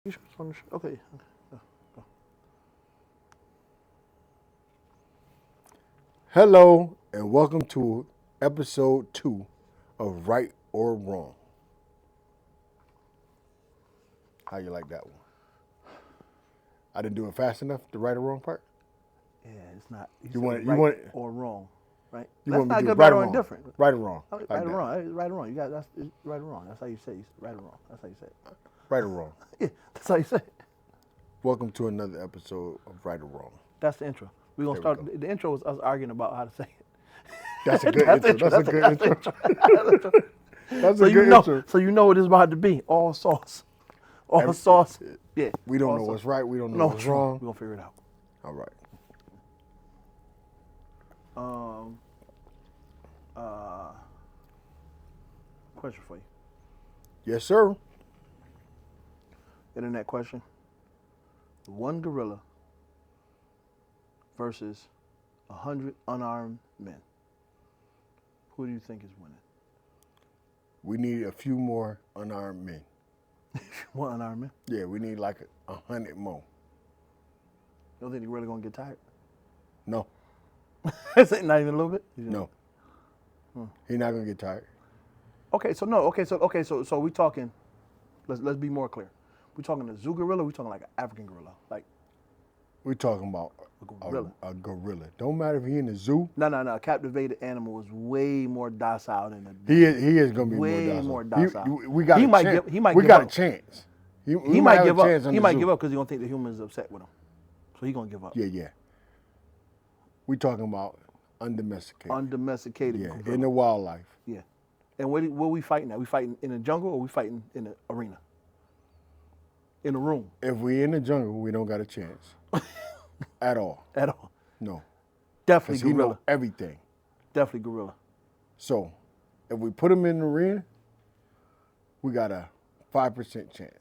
Okay. Hello and welcome to episode 2 of Right or Wrong. How you like that one? I didn't do it fast enough, the right or wrong part? Yeah, it's not. You want it? Right You want it? or wrong, right? You That's want me not to do good, it right bad, or or wrong? indifferent. Right or wrong? Right Like or that. wrong. Right or wrong. That's right or wrong. That's how you say it. Right or wrong. That's how you say it. Right or wrong? Yeah, that's how you say it. Welcome to another episode of Right or Wrong. That's the intro. We're gonna There we start. The intro is us arguing about how to say it. That's a good intro. That's a good intro. That's So a you good know. intro. So you know what it's about to be. All sauce. All sauce. Yeah. We don't all know sauce. what's right. We don't know No, what's wrong. We're gonna figure it out. All right. Question for you. Yes, sir. Internet question. One gorilla versus 100 unarmed men. Who do you think is winning? We need a few more unarmed men. One unarmed man? Yeah, we need like 100 more. You don't think they're really gonna get tired? No, Is it not even a little bit? no. He's not gonna get tired. Okay, so we talking. Let's be more clear. We talking a zoo gorilla. We talking like an African gorilla. Like We're talking about gorilla. a gorilla. Don't matter if he in the zoo. no. A captivated animal is way more docile than a. He is gonna be Way more more docile. docile. We got He a might chance. give- he might we give got up. a chance. He might give up. Chance He might give up because he don't think the human is upset with him. So he gonna give up. Yeah. We talking about undomesticated. Undomesticated yeah, gorilla. in the wildlife. Yeah. And where we fighting at? We fighting in the jungle or we fighting in the arena? In the room. If we in the jungle, we don't got a chance at all. At all. No, Definitely because he gorilla. know everything. Definitely gorilla. So, if we put him in the arena, we got a 5% chance.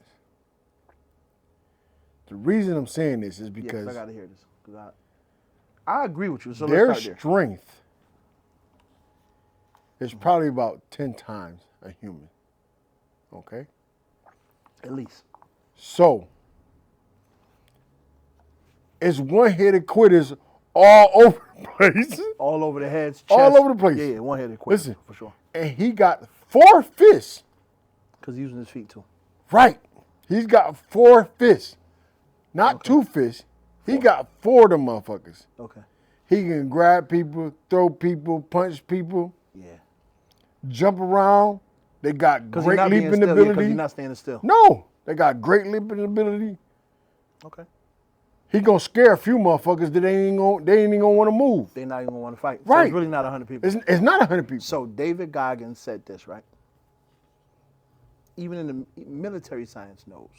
The reason I'm saying this is Yeah, 'cause because I gotta hear this. 'Cause I agree with you. So their let's start there. strength is probably about 10 times a human. Okay? At least. So, it's one-headed quitters all over the place. All over the heads, chest. All over the place. Yeah, one headed quick. Listen. For sure. And he got 4 fists. Because he's using his feet too. Right. He's got 4 fists. Not 2 fists. He got 4 of them motherfuckers. Okay. He can grab people, throw people, punch people, Yeah. jump around. They got Because great he's not being leaping still. Because ability. he's not standing still. No, they got great leaping ability. Okay. He gonna scare a few motherfuckers that they ain't even gonna want to move. They're not even gonna want to fight. So Right. it's really not 100 people. It's not 100 people. So David Goggins said this, right? Even in the military science knows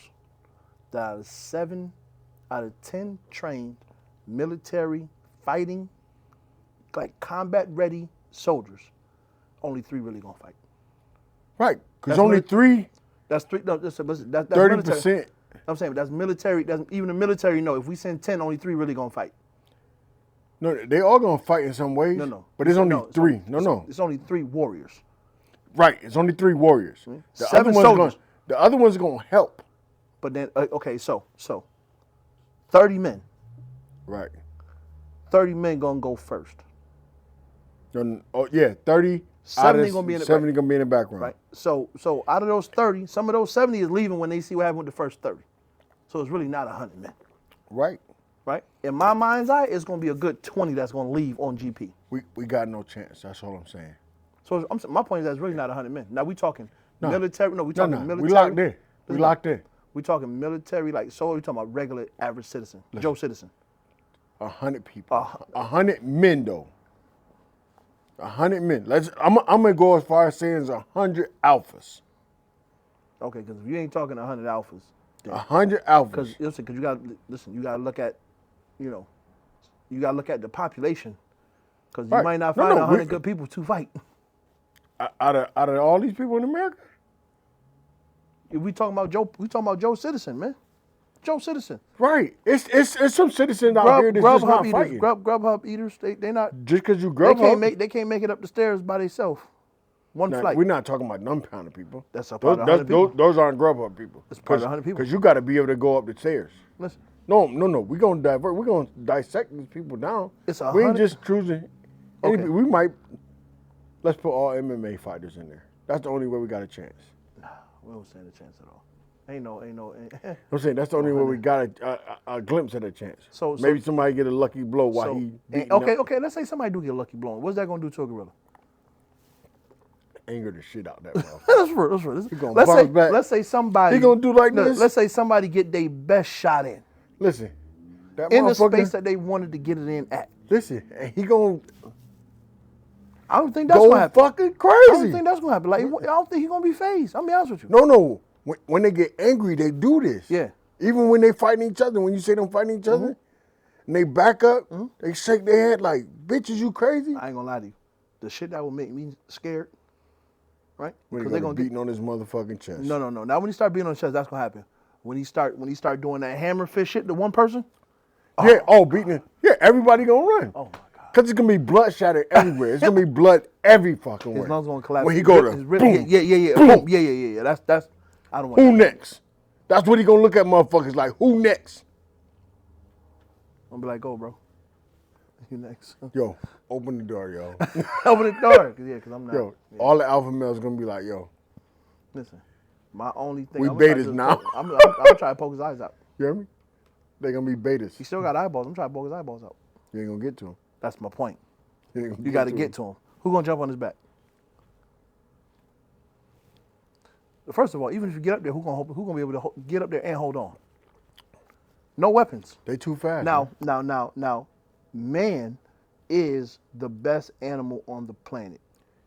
that out of 10 trained military fighting, like combat ready soldiers, only 3 really gonna fight. Right, because That's only military. 3, That's 3. No, that's 30%. 30%. I'm saying that's military. That's even the military. No, if we send 10, only 3 really gonna fight. No, they all gonna fight in some ways. No. But it's only No, 3. It's only 3 warriors. Right, it's only 3 warriors. The 7 other ones soldiers. the other ones are gonna help. But then, okay, so 30 men. Right. 30 men gonna go first, Oh yeah, 30. 70 gonna be in the 70 gonna be in the background. right? So out of those 30, some of those 70 is leaving when they see what happened with the first 30. So it's really not 100 men, Right. right? In my mind's eye, it's gonna be a good 20 that's gonna leave on GP. We got no chance. That's all I'm saying. So my point is that it's really not 100 men. Now we talking No. military. No, we talking No. military. We locked in. We locked in. We talking military, like so. We talking about regular, average citizen, Joe citizen. 100 people. 100 men though. 100 men. I'm gonna go as far as saying 100 alphas. Okay, because if you ain't talking 100 alphas, 100 alphas. because you got you got to look at, you got to look at the population, because you Right. might not No, find no, 100 good people to fight. Out of all these people in America, If we talking about Joe Citizen, man. Joe Citizen. right? It's some citizens out here that's just not eaters, fighting. Grubhub eaters, they not. Just because you They grub can't make it up the stairs by themselves. One flight. We're not talking about none-pounder people. That's a part of 100 people. Those aren't Grubhub people. That's part of 100 people. Because you got to be able to go up the stairs. Listen, No. We're going to divert. We're going to dissect these people down. It's we ain't 100 just choosing. Okay. We might. Let's put all MMA fighters in there. That's the only way we got a chance. Nah, we don't stand a chance at all. Ain't no. I'm saying that's the only way we got a glimpse at a chance. So maybe somebody get a lucky blow while he beating up. Okay. Let's say somebody do get a lucky blow. What's that gonna do to a gorilla? Anger the shit out that motherfucker. That's real. He gonna bounce back. Let's say somebody. He gonna do like this. Let's say somebody get their best shot in. Listen, that in the motherfucker. space that they wanted to get it in at. Listen, and he gonna. I don't think that's gonna happen. Fucking crazy. I don't think that's gonna happen. Like I don't think he's gonna be phased. I'll be honest with you. No. When they get angry, they do this. Yeah. Even when they fighting each other, when you say them fighting each other, and they back up, they shake their head like, "Bitch, is you crazy?" I ain't gonna lie to you. The shit that will make me scared, right? When they gonna beating on his motherfucking chest. No. Now when he start beating on the chest, that's gonna happen. When he start doing that hammer fist shit to one person. Yeah. Beating it. Yeah. Everybody gonna run. Oh my God. Cause it's gonna be blood shattered everywhere. It's gonna be blood every fucking way. His lungs gonna collapse. When he go to boom, yeah. boom. Yeah. That's. I don't want. Who next? That's what he gonna look at motherfuckers like. Who next? I'm gonna be like, go, bro. You next. Yo, open the door, yo. Open the door. Cause I'm not. Yo, all the alpha males gonna be like, yo. Listen, my only thing. We betas now. I'm trying to poke his eyes out. You hear me? They gonna be betas. He still got eyeballs. I'm trying to poke his eyeballs out. You ain't gonna get to him. That's my point. You You got to get to him. Who gonna jump on his back? First of all, even if you get up there, who gonna be able to get up there and hold on? No weapons. They too fast. Now, man is the best animal on the planet.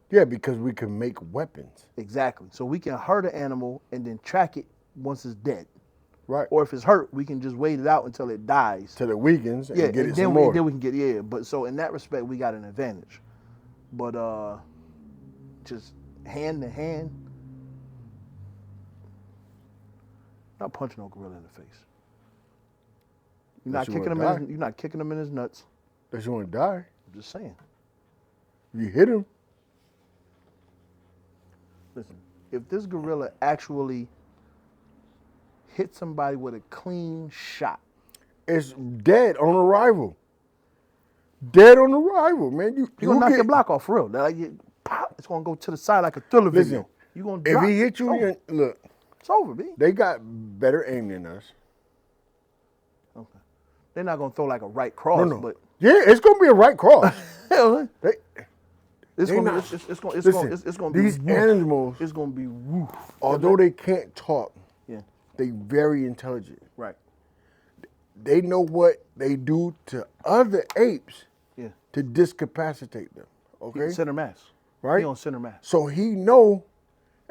Yeah, because we can make weapons. Exactly. So we can hurt an animal and then track it once it's dead. Right. Or if it's hurt, we can just wait it out until it dies. Till it weakens and get it then some more. Then we can get But so in that respect, we got an advantage. But just hand to hand, not punching no gorilla in the face. You're not kicking him in his nuts. Does you want to die? I'm just saying. You hit him. Listen, if this gorilla actually hit somebody with a clean shot, it's dead on arrival. Dead on arrival, man. You gonna knock your block off for real. Like, pop, it's gonna go to the side like a thriller video. You gonna drop. If he hit you, look. It's over, B. They got better aim than us. Okay. They're not gonna throw like a right cross, No. but Yeah, it's gonna be a right cross. It's gonna be these animals. It's gonna be woof. Although they can't talk, Yeah. they very intelligent. Right. They know what they do to other apes Yeah. to discapacitate them. Okay, Center mass. right? He on center mass. So he know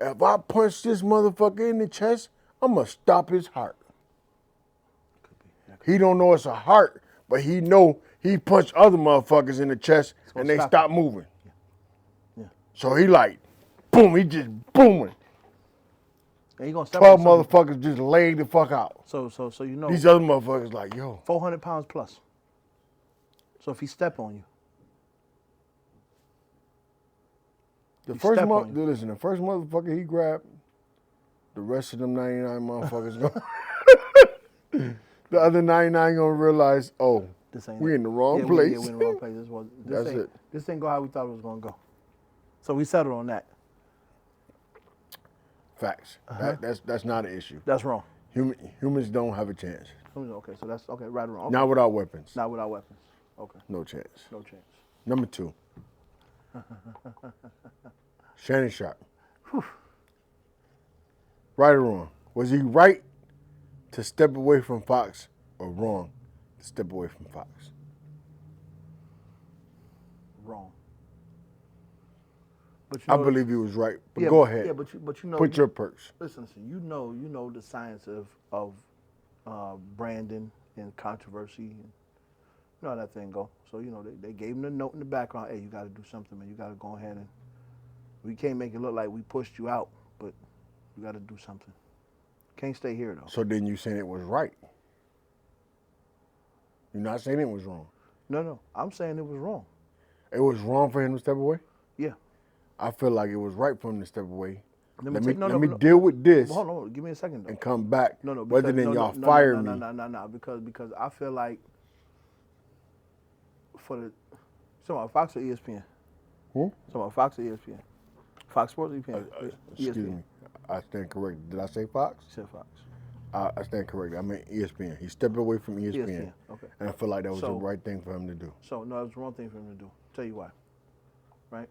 if I punch this motherfucker in the chest, I'm gonna stop his heart. He don't know it's a heart, but he know he punched other motherfuckers in the chest and they stop moving. Yeah. So he like, boom, he just booming. And he gonna step 12 on something. motherfuckers just laid the fuck out. So you know. These other motherfuckers like, yo. 400 pounds plus. So if he step on you. The first motherfucker he grabbed, the rest of them 99 motherfuckers gonna, the other 99 gonna realize, we in the wrong place. Yeah, we in the wrong place. This didn't go how we thought it was gonna go. So we settled on that. Facts. That's not an issue. That's wrong. Humans don't have a chance. Okay, so that's okay, right or wrong. Okay. Not without weapons. Not without weapons. Okay. No chance. No chance. Number 2. Shannon Sharpe. Right or wrong? Was he right to step away from Fox or wrong to step away from Fox? Wrong. But I believe he was right. But go ahead. Yeah, but you know. Put your perks. Listen. You know the science of branding and controversy. And you know how that thing go. So they gave him the note in the background. Hey, you got to do something, man. You got to go ahead and. We can't make it look like we pushed you out, but you got to do something. Can't stay here though. So then you saying it was right? You're not saying it was wrong. No. I'm saying it was wrong. It was wrong for him to step away? Yeah. I feel like it was right for him to step away. Let me no, deal with this. Hold on, give me a second though. And come back. No, rather than y'all fire me. No, because I feel like for the about Fox or ESPN. About Fox or ESPN. Fox Sports or ESPN. Excuse me. I stand corrected. Did I say Fox? You said Fox. I stand corrected. I meant ESPN. He stepped away from ESPN. Okay. And I feel like that was the right thing for him to do. So, no, it was the wrong thing for him to do. Tell you why. Right?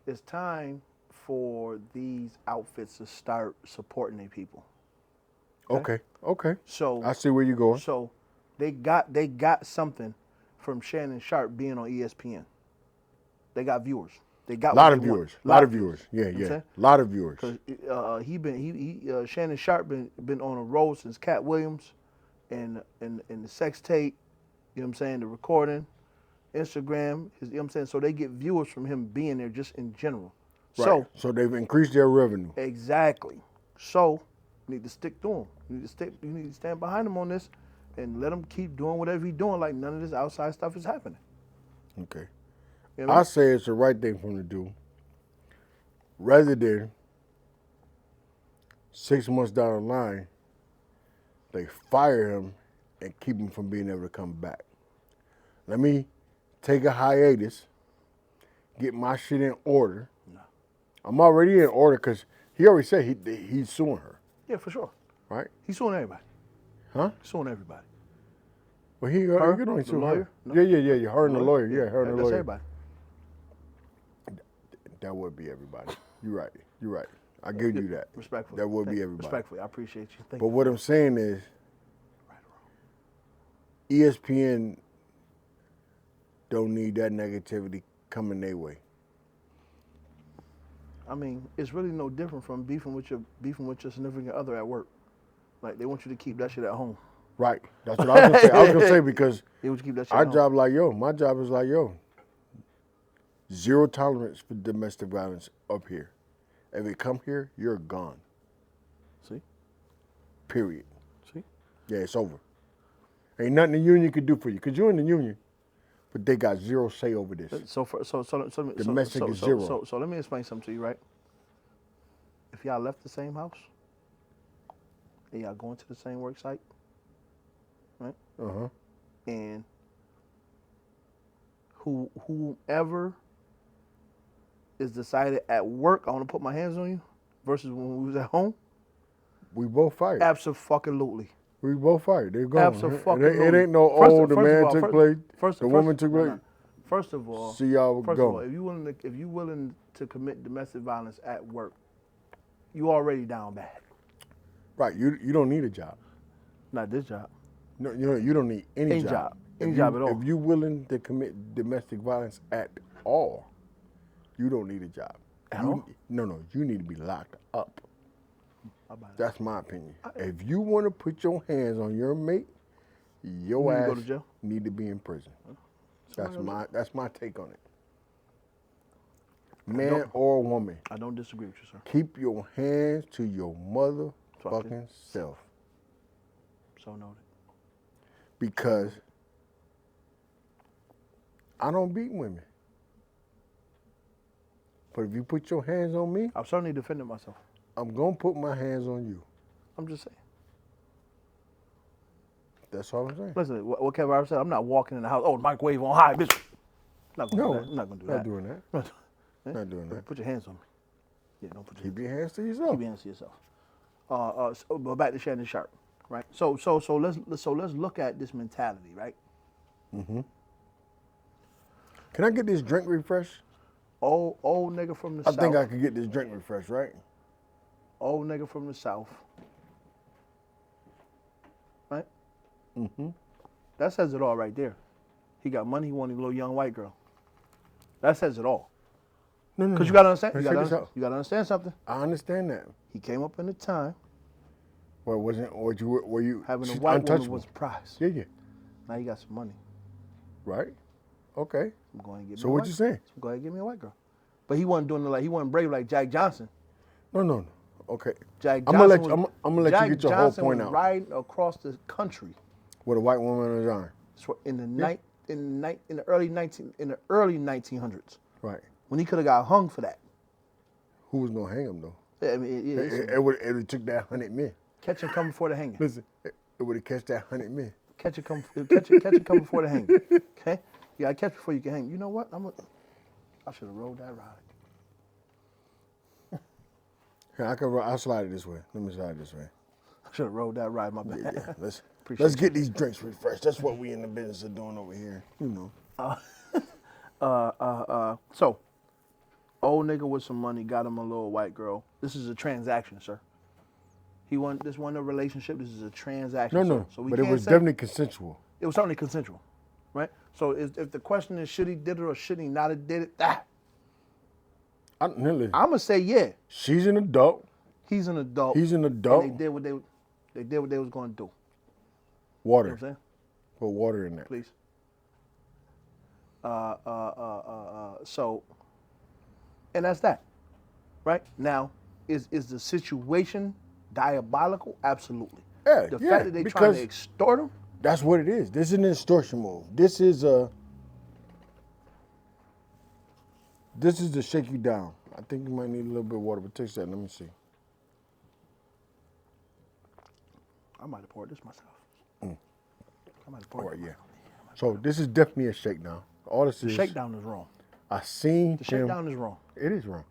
It's time for these outfits to start supporting their people. Okay. So I see where you're going. So they got something from Shannon Sharpe being on ESPN. They got viewers. They got a lot of viewers. Yeah. A lot of viewers. Because Shannon Sharpe been on a roll since Cat Williams, and the sex tape. You know what I'm saying? The recording, Instagram. You know what I'm saying? So they get viewers from him being there just in general. Right. So they've increased their revenue. Exactly. So you need to stick to him. You need to stand behind him on this, and let him keep doing whatever he's doing. Like none of this outside stuff is happening. Okay. You know what I mean? I say it's the right thing for him to do. Rather than 6 months down the line, they fire him and keep him from being able to come back. Let me take a hiatus, get my shit in order. No. I'm already in order because he already said he's suing her. Yeah, for sure. Right? He's suing everybody. Huh? He's suing everybody. Well, he could only sue her. No. Yeah. Her and the lawyer. Yeah, her and the lawyer. That's everybody. That would be everybody. You're right. I give you that. Respectfully. That would be everybody. Respectfully. I appreciate you. But what I'm saying is, ESPN don't need that negativity coming their way. I mean, it's really no different from beefing with your significant other at work. Like they want you to keep that shit at home. Right. That's what I was gonna say. I was gonna say because they want you to keep that shit our at home. job my job is like, yo, 0 tolerance for domestic violence up here. If it come here, you're gone. See? Period. See? Yeah, it's over. Ain't nothing the union could do for you, because you're in the union, but they got 0 say over this. Domestic is 0. So let me explain something to you, right? If y'all left the same house, and y'all going to the same work site, right? And whoever is decided at work, I want to put my hands on you, versus when we was at home, we both fired. Absolutely. We both fired. They're gone. Absolutely. It ain't no the man took place, the woman took place. First of all, see y'all go. First of all, if you willing to commit domestic violence at work, you already down bad. Right. You don't need a job. Not this job. No, you don't need any job. Any job at all. If you're willing to commit domestic violence at all, you don't need a job. At all? No. You need to be locked up. That's my opinion. If you want to put your hands on your mate, your ass go to jail? Need to be in prison. That's my take on it. Man or woman. I don't disagree with you, sir. Keep your hands to your motherfucking self. So noted. Because I don't beat women. But if you put your hands on me, I've certainly defended myself. I'm going to put my hands on you. I'm just saying. That's all I'm saying. Listen, what Kevin Hart said, I'm not walking in the house, microwave on high, bitch. I'm not going to do that. Not doing that. Not doing that. Put your hands on me. Yeah, don't put your Keep your hands to yourself. Keep your hands to yourself. But back to Shannon Sharpe, right? So let's look at this mentality, right? Mm-hmm. Can I get this drink refreshed? Old nigga from the South. I think I could get this drink refreshed, right? Old nigga from the South. Right? Mm-hmm. That says it all right there. He got money, he wanted a little young white girl. That says it all. No. Because you got to understand. You got to understand something. I understand that. He came up in a time. Where were you having a white woman was a prize. Yeah. Now you got some money. Right. Okay. I'm going to get. So what you saying? So go ahead and give me a white girl. But he wasn't doing it like he wasn't brave like Jack Johnson. No. Okay. Jack I'm Johnson gonna let you get your whole point out. Riding across the country with a white woman on his arm. In the early 1900s. Right. when he could have got hung for that. Who was gonna hang him though? I mean, It would took that 100 men. catch and come before the hanging. Listen, it would have catch that 100 men. Catch and come before the hanging. Okay, you gotta catch before you can hang. You know what? I should have rolled that ride. Here, I'll slide it this way. Let me slide it this way. I should have rolled that ride. My bad. Yeah. Let's get these drinks refreshed. That's what we in the business of doing over here. You know. So, old nigga with some money got him a little white girl. This is a transaction, sir. This wasn't a relationship. This is a transaction. No. So we but it can't was say, definitely consensual. It was certainly consensual, right? So if the question is should he did it or should he not have did it, I'm gonna say yeah. She's an adult. He's an adult. He's an adult. And they did what they was going to do. Water. You know what I'm saying? Put water in there. Please. So, and that's that, right? Now, is the situation diabolical? Absolutely. Yeah, The fact that they trying to extort him? That's what it is. This is an extortion move. This is to shake you down. I think you might need a little bit of water, but taste that. Let me see. I might have poured this myself. I might have poured it. Yeah. So this is definitely a shakedown. All this is. The shakedown is wrong. I seen The shakedown is wrong. It is wrong.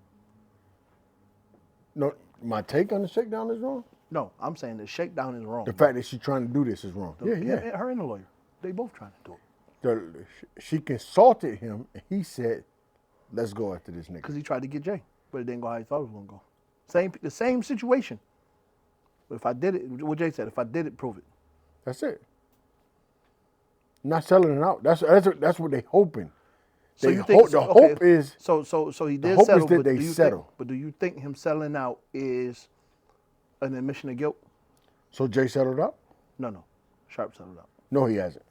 No, my take on the shakedown is wrong. No, I'm saying the shakedown is wrong. The fact that she's trying to do this is wrong. Yeah. Her and the lawyer, they both trying to do it. She consulted him, and he said, "Let's go after this nigga." Because he tried to get Jay, but it didn't go how he thought it was going to go. The same situation. But if I did it, what Jay said, if I did it, prove it. That's it. Not selling it out. That's what they hoping. So you think the hope is so he did hope settle, is that but they settle. But do you think him selling out is an admission of guilt? So Jay settled up? No. Sharpe settled out. No, he hasn't.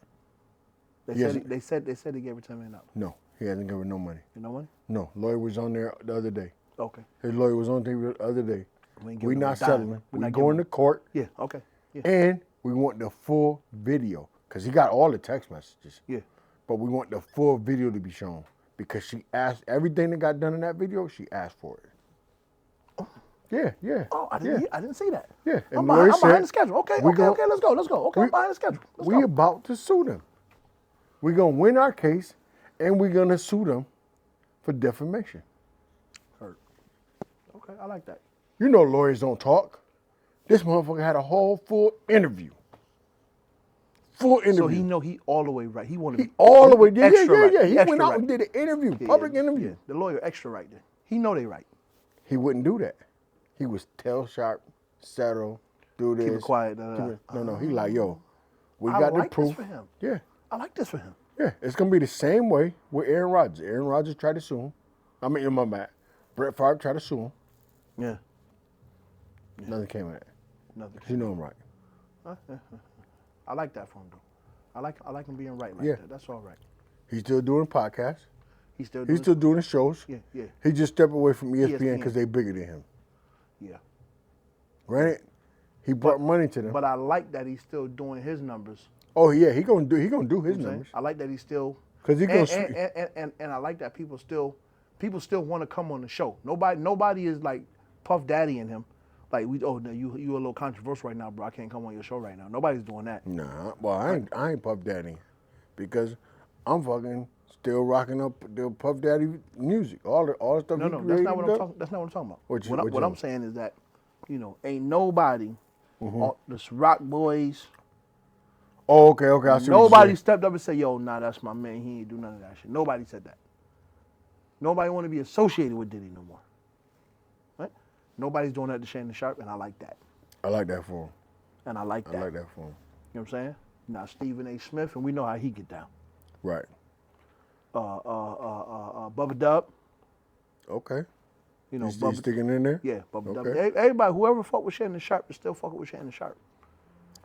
They said he gave her $10 million. No, he hasn't given her no money. You know money? No, lawyer was on there the other day. Okay. His lawyer was on there the other day. We not settling. We're going to court. Yeah. Okay. Yeah. And we want the full video because he got all the text messages. Yeah. But we want the full video to be shown because she asked everything that got done in that video. She asked for it. Oh. Yeah. Oh, I didn't see that. Yeah. I'm behind the schedule. Okay. Let's go. Okay, I'm behind the schedule. We about to sue them. We're gonna win our case, and we're gonna sue them for defamation. Heard. Okay, I like that. You know lawyers don't talk. This motherfucker had a whole full interview. Full interview. So he know he all the way right. He wanted to be all the way. Yeah. Right. He went out and did an interview, public interview. Yeah. The lawyer extra right there. He know they right. He wouldn't do that. He was tell Sharpe, settle, do this. Keep it quiet. No. He like, yo, we I got like the proof. This for him. Yeah. I like this for him. Yeah. It's gonna be the same way with Aaron Rodgers. Aaron Rodgers tried to sue him. I mean, in my bad. Brett Favre tried to sue him. Yeah. Nothing came of that. Nothing. You know him right. I like that for him though. I like him being right like that. That's all right. He's still doing podcasts. He's still doing shows. Yeah. He just stepped away from ESPN because they bigger than him. Yeah. Granted, he brought money to them. But I like that he's still doing his numbers. Oh yeah, he gonna do his numbers. I like that he's still because he goes and I like that people still want to come on the show. Nobody is like Puff Daddy and him. Like you a little controversial right now, bro. I can't come on your show right now. Nobody's doing that. Nah, well I ain't Puff Daddy because I'm fucking still rocking up the Puff Daddy music. All the stuff. No, that's not what I'm talking. That's not what I'm talking about. What I'm saying is that, ain't nobody, the Rock Boys. Oh, okay. I see. Nobody stepped up and said, "Yo, nah, that's my man. He ain't do none of that shit." Nobody said that. Nobody want to be associated with Diddy no more. Right? Nobody's doing that to Shannon Sharpe, and I like that. I like that for him. And I like that. I like that for him. You know what I'm saying? Now Stephen A. Smith, and we know how he get down. Right. Bubba Dub. Okay. He's Bubba sticking in there? Yeah, Bubba Dub. Okay. Everybody, whoever fuck with Shannon Sharpe is still fucking with Shannon Sharpe.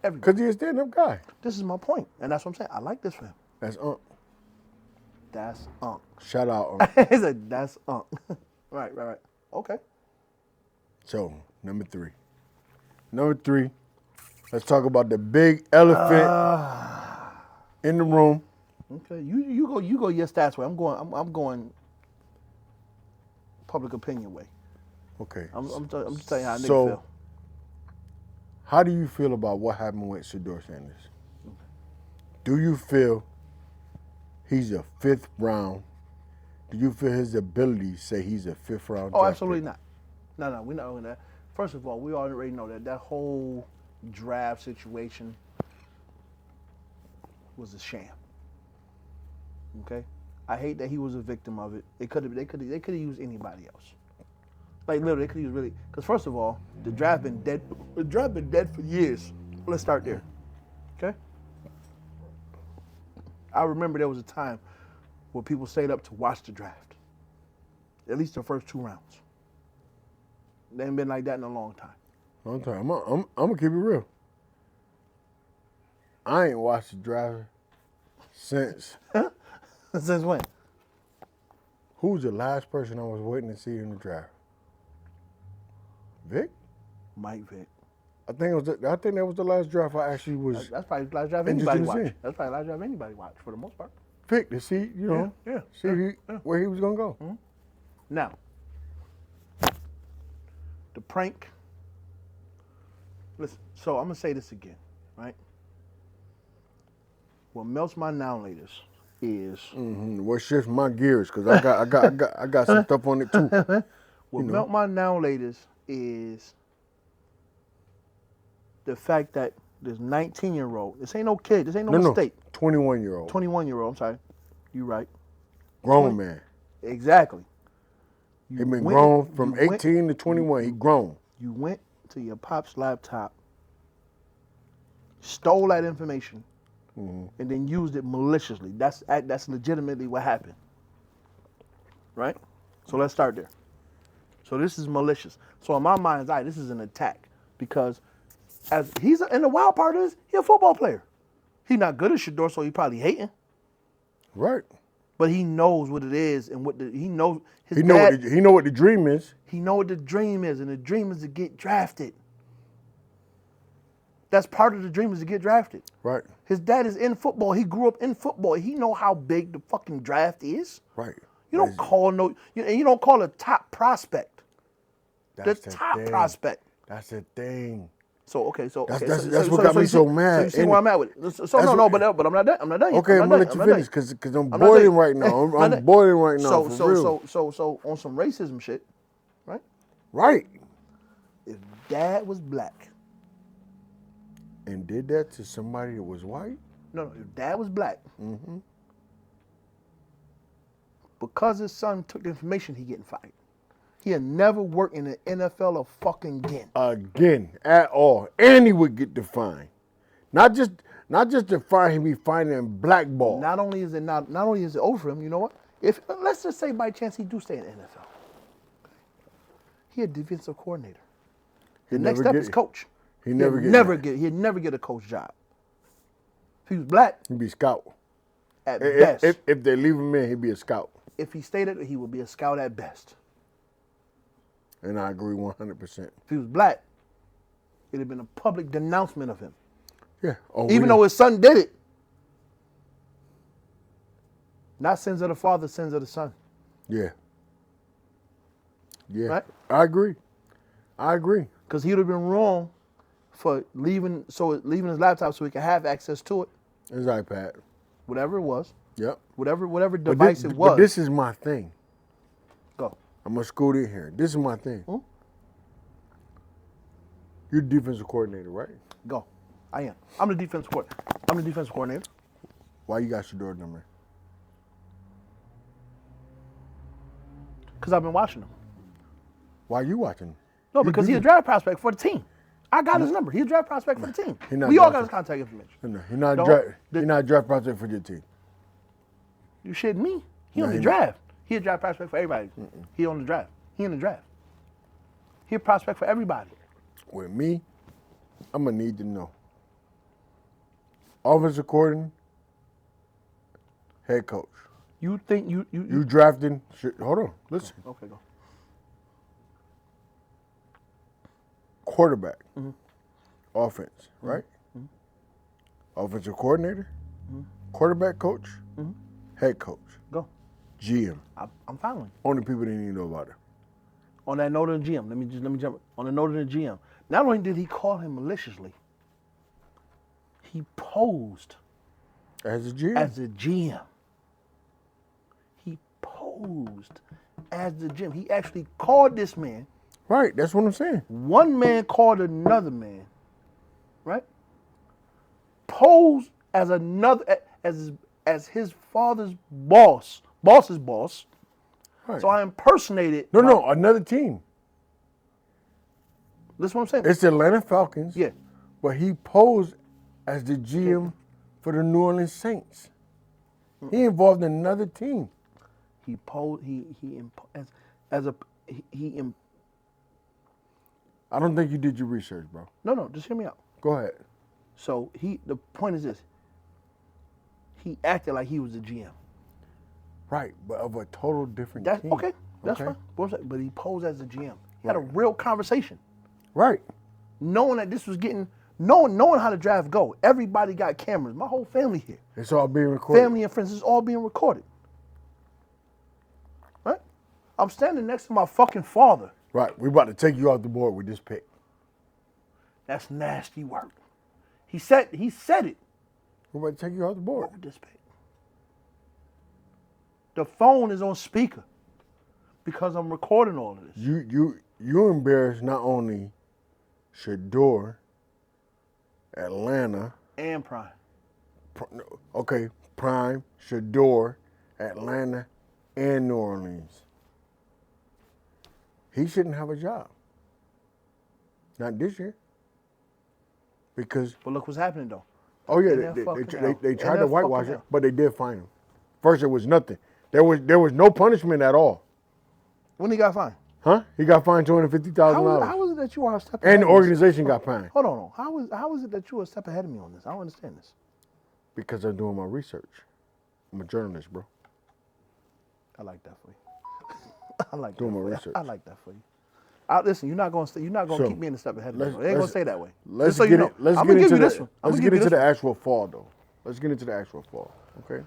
Because he's a stand-up guy. This is my point, and that's what I'm saying. I like this for him. That's That's Unc. Shout out He said, that's Unc. Right. Okay. So, number three. Let's talk about the big elephant in the room. Okay, you go your stats way. I'm going public opinion way. Okay. I'm just telling you how niggas So, feel. how do you feel about what happened with Shedeur Sanders? Do you feel he's a 5th round? Do you feel his abilities say he's a 5th round? Oh, absolutely not. No, we're not doing that. First of all, we already know that whole draft situation was a sham. Okay, I hate that he was a victim of it. They could have used anybody else. Like literally, they could use really. Because first of all, the draft been dead. The draft been dead for years. Let's start there. Okay. I remember there was a time where people stayed up to watch the draft. At least the first 2 rounds. They ain't been like that in a long time. Long time. I'm gonna keep it real. I ain't watched the draft since. Since when? Who was the last person I was waiting to see in the draft? Vic? Mike Vick. I think that was the last draft I actually was. That's probably the last draft anybody watched. That's probably the last draft anybody watched for the most part. Vic to see, where he was gonna go. Mm-hmm. Now, the prank. Listen, so I'm gonna say this again, right? What melts my now laters is What shifts my gears? Cause I got some stuff on it too. What melt my now laters is the fact that this 19-year-old, this ain't no kid, this ain't no mistake. 21-year-old. 21-year-old, I'm sorry. You right. Grown man. Exactly. He been grown from 18 to 21. He grown. You went to your pop's laptop, stole that information, and then used it maliciously. That's legitimately what happened. Right? So let's start there. So this is malicious. So in my mind's eye, this is an attack because and the wild part is he a football player. He not good at Shedeur, so he probably hating. Right. But he knows what it is and he knows his he dad. He know what the dream is. He know what the dream is, and the dream is to get drafted. That's part of the dream is to get drafted. Right. His dad is in football. He grew up in football. He know how big the fucking draft is. Right. You don't call you don't call a top prospect. That's the top prospect. That's the thing. So okay, that's what got me so mad. So you see where I'm at with it. So no, but I'm not done. I'm not done. Okay, I'm gonna let you finish because I'm boiling right now. I'm boiling right now. So on some racism shit, right? Right. If dad was black and did that to somebody that was white, no, if dad was black, because his son took the information, he getting fired. He'll never work in the NFL or fucking again. Again, at all. And he would get defined. Not just defined, he'd be fined and blackballed. Not only is it over for him, you know what? If let's just say by chance he do stay in the NFL. He a defensive coordinator. The next step is coach. He'd never get a coach job. If he was black, he'd be scout. At best. If they leave him in, he'd be a scout. If he stayed at, he would be a scout at best. And I agree 100%. If he was black, it'd have been a public denouncement of him. Yeah. Even though his son did it. Not sins of the father, sins of the son. Yeah. Yeah. Right? I agree. Because he would have been wrong for leaving his laptop so he could have access to it. His iPad. Whatever it was. Yep. Whatever device it was. But this is my thing. Go. I'm going to scoot in here. This is my thing. You're defensive coordinator, right? Go. I am. I'm the defensive coordinator. Why you got Shedeur number? Because I've been watching him. Why are you watching him? No, because he's a draft prospect for the team. I got his number. He's a draft prospect for the team. We all got his contact information. No, he's not a draft prospect for your team. You shitting me? He on the draft. He a draft prospect for everybody. He on the draft. He in the draft. He a prospect for everybody. With me, I'm going to need to know. Offensive coordinator, head coach. You think you drafting? Hold on, listen. Okay, go. Quarterback, offense, right? Offensive coordinator, quarterback coach, head coach. Go. GM. I'm following. Only people that need to know about it. On that note of the GM, let me jump. On the note of the GM, not only did he call him maliciously, he posed As a GM. as a GM. He posed as the GM. He actually called this man. Right, that's what I'm saying. One man called another man, right? Posed as another, as his father's boss's boss. Right. So I impersonated. No, another team. That's what I'm saying. It's the Atlanta Falcons. Yeah. But he posed as the GM for the New Orleans Saints. He involved another team. He posed. I don't think you did your research, bro. No, just hear me out. Go ahead. So the point is this. He acted like he was the GM. Right, but of a total different That's team. okay. That's fine. But he posed as the GM. He had a real conversation. Right. Knowing that this was knowing how the draft go. Everybody got cameras. My whole family here. It's all being recorded. Family and friends, it's all being recorded. Right? I'm standing next to my fucking father. Right. We about to take you off the board with this pick. That's nasty work. He said it. We're about to take you off the board. With this pick. The phone is on speaker because I'm recording all of this. You embarrassed not only Shedeur, Atlanta, And Prime. Okay, Prime, Shedeur, Atlanta, and New Orleans. He shouldn't have a job. Not this year. Because But look what's happening though. oh yeah, And they tried to they're whitewash fucking it, out. but they did fine him. First, it was nothing. There was no punishment at all. When he got fined? Huh? He got fined $250,000. How was it that you are a step ahead And the of me? organization got fined. Hold on. How is it that you were a step ahead of me on this? I don't understand this. Because I'm doing my research. I'm a journalist, bro. I like that for you. I like Doing that my for you. research. I like that for you. Listen, you're not going to keep me in the step ahead of me. It ain't going to stay that way. Let's Just so get you know. Let's I'm get gonna give into you this one. Let's get into the actual fall, though. Let's get into the actual fall. Okay.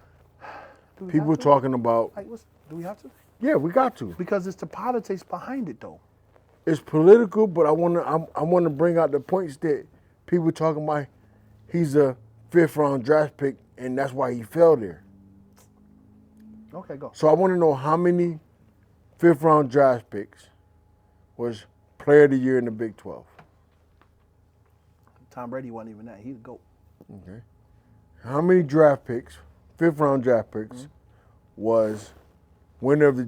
People talking about. Like, do we have to? Yeah, we got to. Because it's the politics behind it, though. It's political, but I wanna bring out the points that people talking about. He's a 5th round draft pick, and that's why he fell there. Okay, go. So I want to know how many 5th round draft picks was Player of the Year in the Big 12. Tom Brady wasn't even that. He's the GOAT. Okay. How many draft picks, 5th round draft picks, was winner of the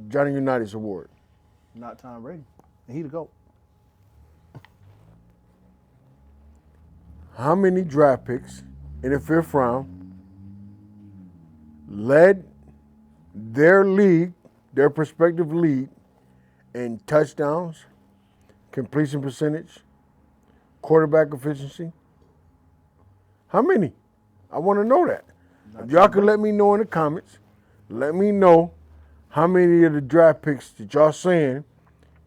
Johnny Unitas Award? Not Tom Brady. And he the GOAT. How many draft picks in the 5th round led their league, their prospective league, in touchdowns, completion percentage, quarterback efficiency? How many? I want to know that. If y'all can let me know in the comments, let me know how many of the draft picks that y'all saying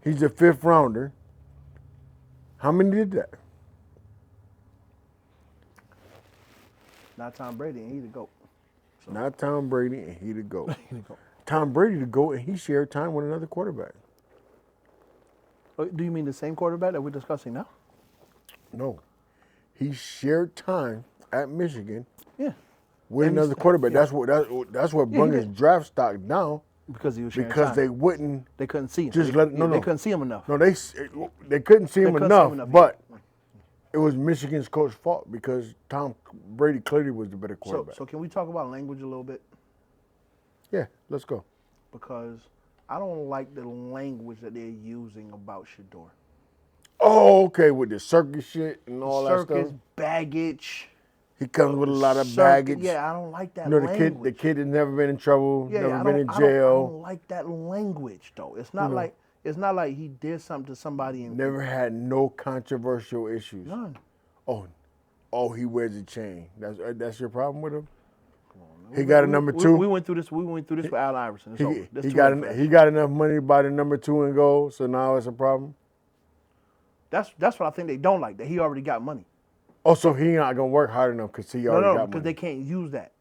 he's a 5th rounder, how many did that? Not Tom Brady, and he the GOAT. So. Not Tom Brady, and he the GOAT. He the GOAT. Tom Brady the GOAT, and he shared time with another quarterback. Do you mean the same quarterback that we're discussing now? No. He shared time at Michigan with And another quarterback. That's what brung his draft stock down. Because he was sharing Because time. they couldn't see him. just They couldn't see him enough. No, they couldn't see him enough, but it was Michigan's coach's fault because Tom Brady clearly was the better quarterback. So can we talk about language a little bit? Yeah, let's go. Because I don't like the language that they're using about Shedeur. Oh, okay, with the circus shit and all that Circus, stuff. baggage. He comes with a lot of baggage. Yeah, I don't like that You know, language. the kid has never been in trouble, never I been in don't- jail. I don't like that language though. It's not like he did something to somebody and Never had no controversial issues. none. Oh, he wears a chain. That's your problem with him? He got a number 2. We went through this. We went through this with Al Iverson. It's over. That's He too got late for that. he got enough money to buy the number 2 and go, so now it's a problem. That's what I think they don't like. That he already got money. Oh, so he not gonna work hard enough because he already got because money. they can't use that.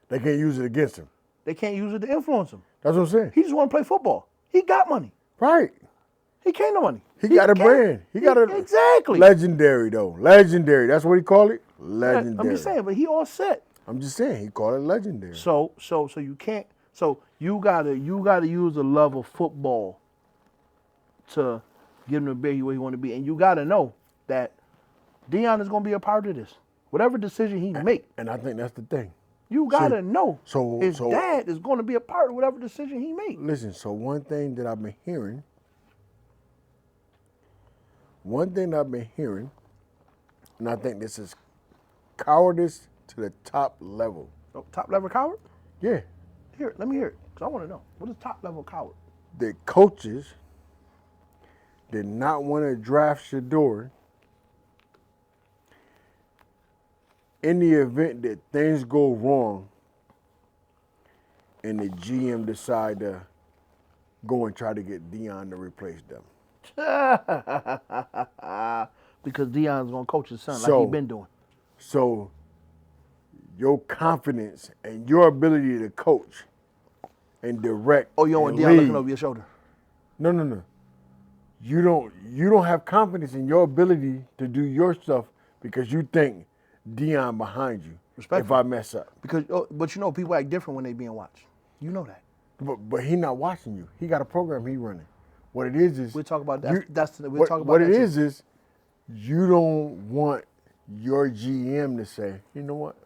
They can't use it against him. They can't use it to influence him. That's what I'm saying. He just want to play football. He got money. Right. He can't no money. He got a brand. He got a exactly legendary though. Legendary. That's what he called it. Legendary. I'm just saying, but he all set. I'm just saying he called it legendary. So you can't. So you gotta use the love of football to get him to be where he want to be, and you gotta know that Deion is gonna be a part of this. Whatever decision he make. And I think that's the thing. You gotta know his so dad is gonna be a part of whatever decision he make. Listen. So one thing that I've been hearing, and I think this is cowardice to the top level. Oh, top level coward? Yeah. Here, let me hear it, because I want to know. What is top level coward? The coaches did not want to draft Shedeur in the event that things go wrong and the GM decide to go and try to get Deion to replace them. Because Deion's going to coach his son like he's been doing. So your confidence and your ability to coach and direct. Oh, you don't want Deion looking over your shoulder? No. You don't have confidence in your ability to do your stuff because you think Deion behind you. If I mess up. But you know people act different when they being watched. You know that. But he not watching you. He got a program he running. What it is we'll talk about that. What it is you don't want your GM to say, you know what?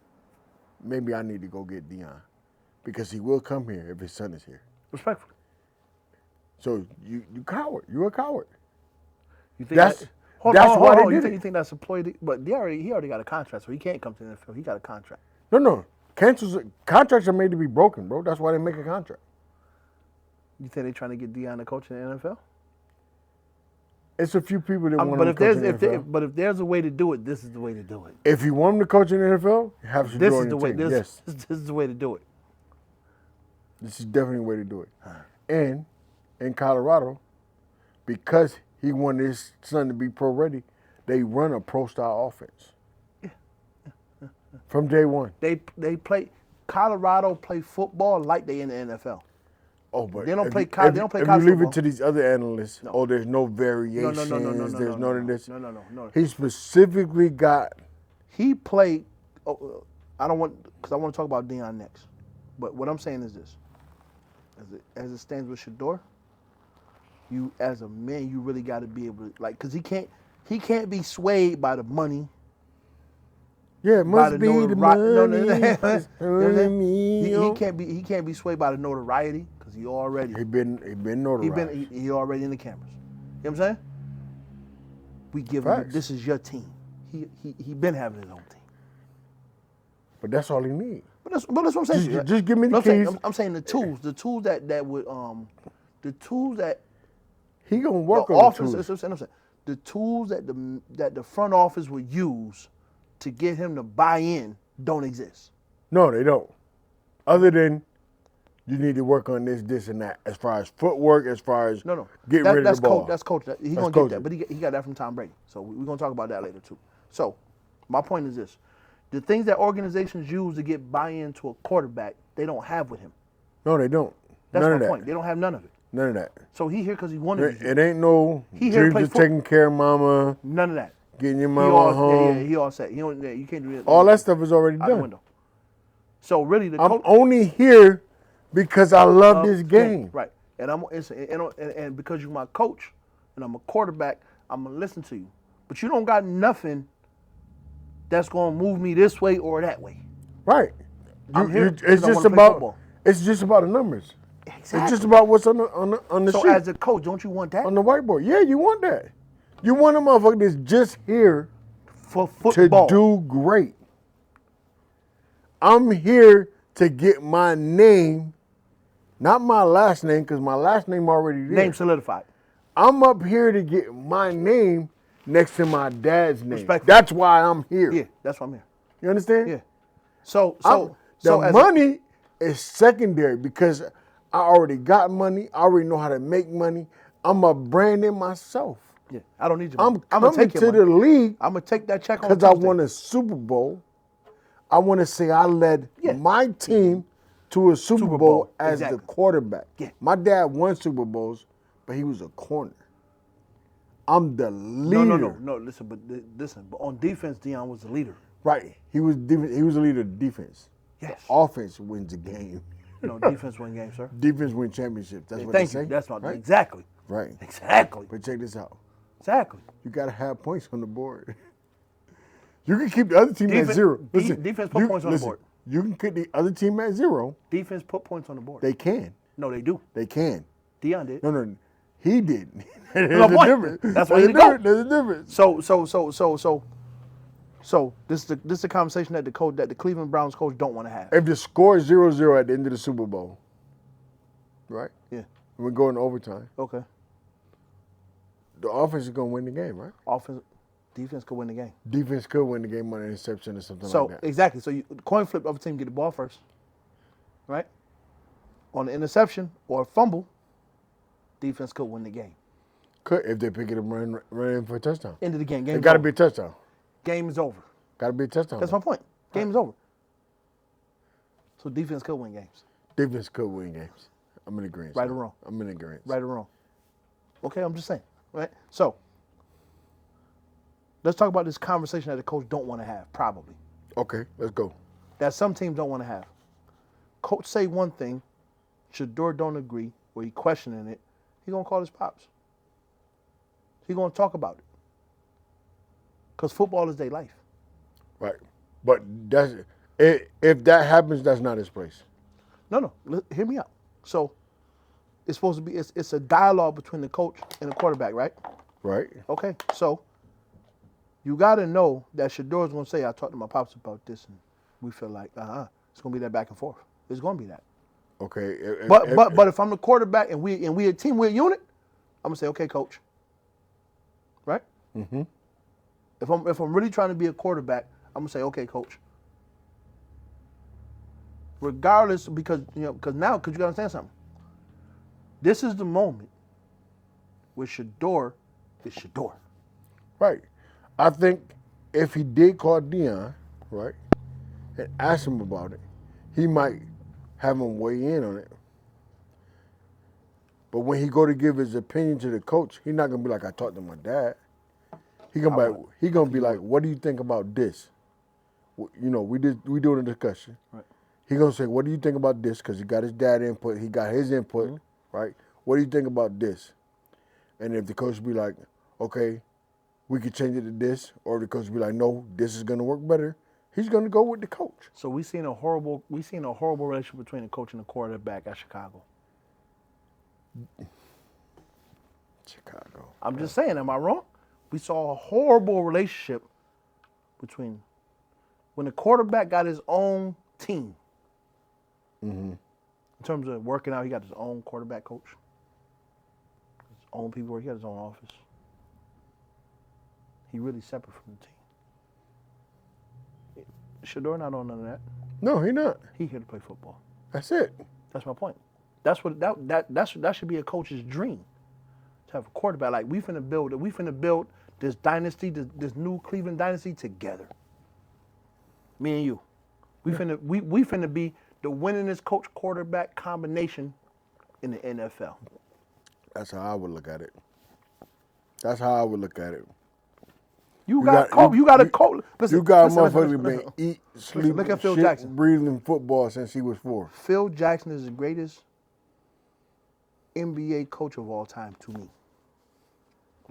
Maybe I need to go get Deion. Because he will come here if his son is here. Respectfully. So you coward. You're a coward. You think that's why they did it. You think that's a ploy? But he already got a contract, so he can't come to the NFL. He got a contract. No. Contracts are made to be broken, bro. That's why they make a contract. You think they're trying to get Deion to coach in the NFL? It's a few people that want to coach in the NFL. But if there's a way to do it, this is the way to do it. If you want him to coach in the NFL, you have to this is the way. This is the way to do it. This is definitely the way to do it. And in Colorado, because he wanted his son to be pro ready, they run a pro style offense. From day one. They play Colorado play football like they in the NFL. Oh, but they don't play college football. If you leave it to these other analysts, there's no variations. There's none of this. No. He specifically got. He played. I don't want because I want to talk about Deion next. But what I'm saying is this: as it stands with Shedeur, you as a man, you really got to be able to because he can't be swayed by the money. Yeah, it must be the money. He can't be swayed by the notoriety because he been notarized. He already in the cameras. You know what I'm saying? We give him this is your team. He been having his own team. But that's all he needs. But that's what I'm saying. Just give me the keys. I'm saying the tools that would the tools that he gonna work on the tools. I'm saying the tools that the front office would use to get him to buy in don't exist. No, they don't. Other than you need to work on this, and that. As far as footwork, as far as getting rid of the ball. That's coach. He's going to get that. But he got that from Tom Brady. So we're going to talk about that later, too. So my point is this. The things that organizations use to get buy-in to a quarterback, they don't have with him. No, they don't. That's my point. They don't have none of it. None of that. So he here because he wanted to. It ain't no dreams of taking care of mama. None of that. Getting your mama home. Yeah, he all set. You can't do that. All that stuff is already out done. The window. So really, I'm only here because I love this game. Right. And because you're my coach and I'm a quarterback, I'm gonna listen to you. But you don't got nothing that's gonna move me this way or that way. Right. It's just about the numbers. Exactly. It's just about what's on the sheet. So as a coach, don't you want that? On the whiteboard. Yeah, you want that. You want a motherfucker that's just here for football to do great. I'm here to get my name, not my last name, because my last name already there. Name solidified. I'm up here to get my name next to my dad's name. That's why I'm here. Yeah, that's why I'm here. You understand? Yeah. So money is secondary because I already got money. I already know how to make money. I'm a brand in myself. Yeah, I don't need your money. I'm coming to the league. I'm gonna take that check because I won a Super Bowl. I want to say I led my team to a Super Bowl as the quarterback. Yeah. My dad won Super Bowls, but he was a corner. I'm the leader. No. Listen, but on defense, Deion was the leader. Right. He was the leader of defense. Yes. Offense wins the game. No, defense win games, sir. Defense win championships. That's what they Thank say. you. That's what. Right? Exactly. Right. Exactly. But check this out. Exactly. You got to have points on the board. You can keep the other team at 0. Listen, defense put points on the board. You can keep the other team at 0. Defense put points on the board. They can. No, they do. They can. Deion did. No. He didn't. There's No a point. difference. That's why he go. There's a difference. So this is the conversation that the Cleveland Browns coach don't want to have. If the score is 0-0 at the end of the Super Bowl, right? Yeah. We're going to overtime. Okay. The offense is going to win the game, right? Defense could win the game. Defense could win the game on an interception or something So like that. exactly. So you coin flip, other team get the ball first, right? On the interception or a fumble, defense could win the game. Could if they pick it up and run in for a touchdown. End of the game. It got to be a touchdown. Game is over. Got to be a touchdown. That's my point. Game is over. So defense could win games. Defense could win games. I'm in agreement. Right or wrong? I'm in agreement. Right or wrong? Okay, I'm just saying. Right? So let's talk about this conversation that the coach don't want to have, probably. Okay, let's go. That some teams don't want to have. Coach say one thing, Shedeur don't agree, or he questioning it, he gonna call his pops. He gonna talk about it. Because football is their life. Right. But if that happens, that's not his place. No. Hear me out. So it's supposed to be, it's a dialogue between the coach and the quarterback, right? Right. Okay, so you got to know that Shedeur's going to say, I talked to my pops about this, and we feel like, it's going to be that back and forth. It's going to be that. Okay. But if I'm the quarterback and we a team, we're a unit, I'm going to say, okay, coach. Right? Mm-hmm. If I'm really trying to be a quarterback, I'm going to say, okay, coach. Regardless, because you got to understand something. This is the moment where Shedeur is Shedeur. Right. I think if he did call Deion, right, and ask him about it, he might have him weigh in on it. But when he go to give his opinion to the coach, he's not gonna be like, I talked to my dad. He gonna be like, what do you think about this? We doing a discussion. Right. He gonna say, what do you think about this? Because he got his dad input, he got his input, right? What do you think about this? And if the coach be like, okay, we could change it to this, or the coach be like, no, this is gonna work better, he's gonna go with the coach. So we seen a horrible relationship between the coach and the quarterback at Chicago. Chicago. I'm just saying, am I wrong? We saw a horrible relationship between when the quarterback got his own team. Mm-hmm. In terms of working out, he got his own quarterback coach. His own people, he got his own office. He really separate from the team. Shedeur not on none of that. No, he not. He here to play football. That's it. That's my point. That's what that should be a coach's dream. To have a quarterback like we finna build this dynasty, this new Cleveland dynasty together. Me and you. We finna be the winningest coach quarterback combination in the NFL. That's how I would look at it. That's how I would look at it. You got a coach. You got a motherfucker been eat, sleep, look at Phil shit, Jackson. breathing football since he was 4. Phil Jackson is the greatest NBA coach of all time to me.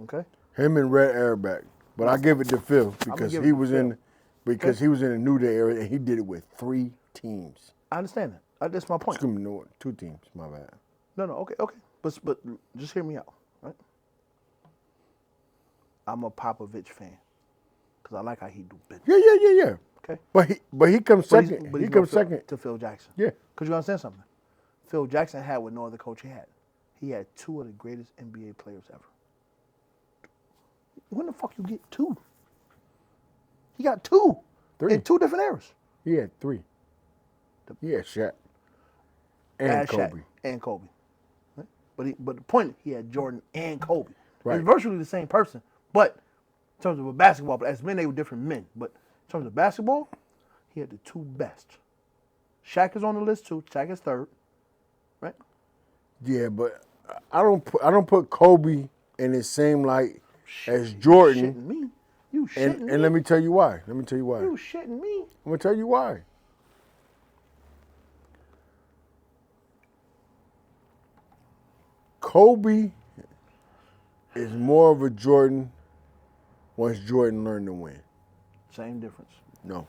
Okay? Him and Red Auerbach. But I give it to Phil because he was in the New Day area and he did it with 3 teams. I understand that. That's my point. Excuse me, no, 2 teams. My bad. No, okay. But just hear me out, right? I'm a Popovich fan because I like how he do business. Yeah. Okay. But he comes second. He comes second to Phil Jackson. Yeah. Because you understand something. Phil Jackson had what no other coach he had. He had 2 of the greatest NBA players ever. When the fuck you get 2? He got 2 3 in 2 different eras. He had 3. He had Shaq and Kobe. Shaq and Kobe. Right? But the point, he had Jordan and Kobe. Right. It's virtually the same person. But in terms of a basketball, but as men, they were different men. But in terms of basketball, he had the 2 best. Shaq is on the list too. Shaq is 3rd. Right? Yeah, but I don't put Kobe in the same light as You Jordan. shitting me. You shitting me. And let me tell you why. You shitting me. I'm gonna tell you why. Kobe is more of a Jordan once Jordan learned to win. Same difference. No.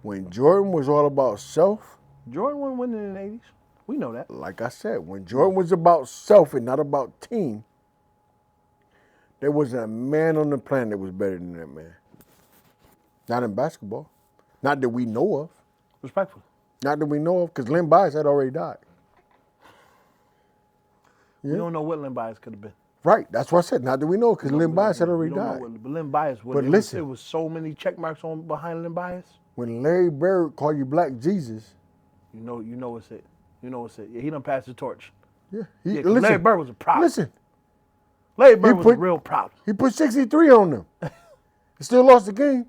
When Jordan was all about self, Jordan wasn't winning in the 80s. We know that. like I said, when Jordan was about self and not about team, there wasn't a man on the planet that was better than that man. Not in basketball. Not that we know of. Respectfully. Not that we know of, because Len Bias had already died. Yeah. We don't know what Len Bias could have been. Right. That's what I said. Not that we know, because Len Bias had already died. But Len Bias, it was so many check marks on behind Len Bias. When Larry Bird called you Black Jesus, you know it's it. You know it's it. Yeah, he done passed the torch. Yeah. Larry Bird was a problem. Listen. Larry Bird was a real problem. He put 63 on them. He still lost the game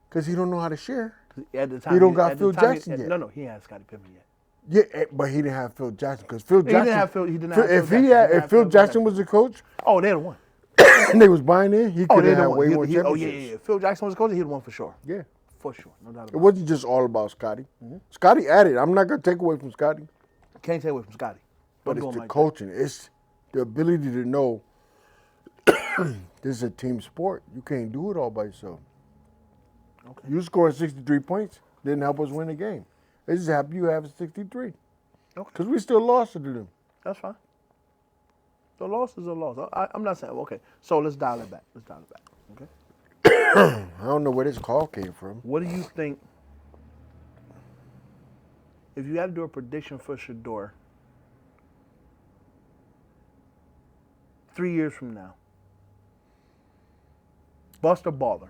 because he don't know how to share. At the time, he don't got Phil Jackson yet. No, he ain't had Scottie Pippen yet. Yeah, but he didn't have Phil Jackson because Phil Jackson. He didn't have Phil. He didn't have Phil Jackson. If Phil Jackson was the coach, oh, they'd have won. And they was buying in. He could have had way more championships. Oh yeah. Phil Jackson was the coach. He'd have won for sure. Yeah, for sure. No doubt about it. It wasn't just all about Scottie. Mm-hmm. Scottie added. I'm not gonna take away from Scottie. Can't take away from Scottie. But it's the coaching. It's the ability to know this is a team sport. You can't do it all by yourself. Okay. You scored 63 points. Didn't help us win the game. It just happened you have 63. Okay. Because we still lost to them. That's fine. The loss is a loss. I'm not saying, okay, so let's dial it back. Okay? I don't know where this call came from. What do you think, if you had to do a prediction for Shedeur 3 years from now, bust or baller?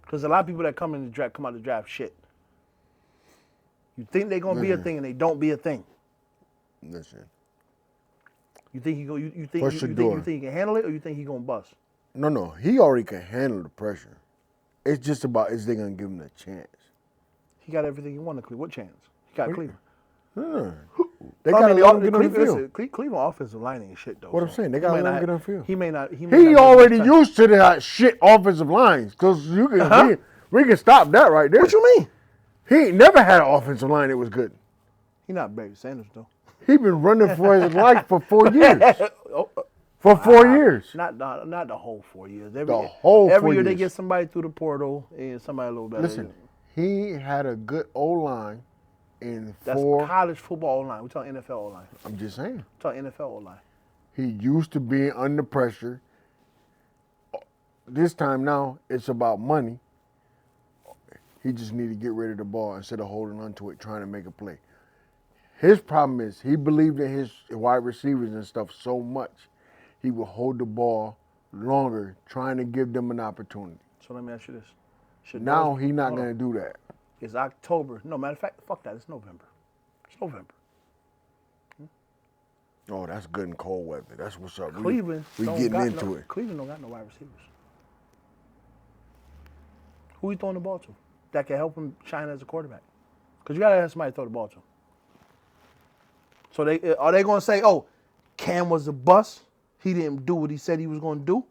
Because a lot of people that come out the draft shit. You think they're gonna be a thing and they don't be a thing. Listen. You think he can handle it, or you think he gonna bust? No. He already can handle the pressure. It's just about is they gonna give him a chance. He got everything he wanted to Cleveland. What chance? He got Cleveland. They gotta let him get on the field. Listen, Cleveland offensive line ain't shit though. What I'm saying, they gotta let him get on the field. He already used to that shit offensive lines, because we can stop that right there. What you mean? He ain't never had an offensive line that was good. He not Barry Sanders though. He been running for his life for 4 years. For 4 years. Not the whole 4 years. Every year they get somebody through the portal and somebody a little better. Listen, he had a good O-line in That's college football O-line. We're talking NFL O-line. I'm just saying. We're talking NFL O-line. He used to be under pressure. This time now, it's about money. He just need to get rid of the ball instead of holding onto it, trying to make a play. His problem is he believed in his wide receivers and stuff so much, he would hold the ball longer, trying to give them an opportunity. So let me ask you this. Now he's not going to do that. It's October. No, matter of fact, fuck that. It's November. Oh, that's good in cold weather. That's what's up. Cleveland we getting into it. Cleveland don't got no wide receivers. Who he throwing the ball to that can help him shine as a quarterback? Because you got to have somebody to throw the ball to. So are they going to say, oh, Cam was a bust. He didn't do what he said he was going to do.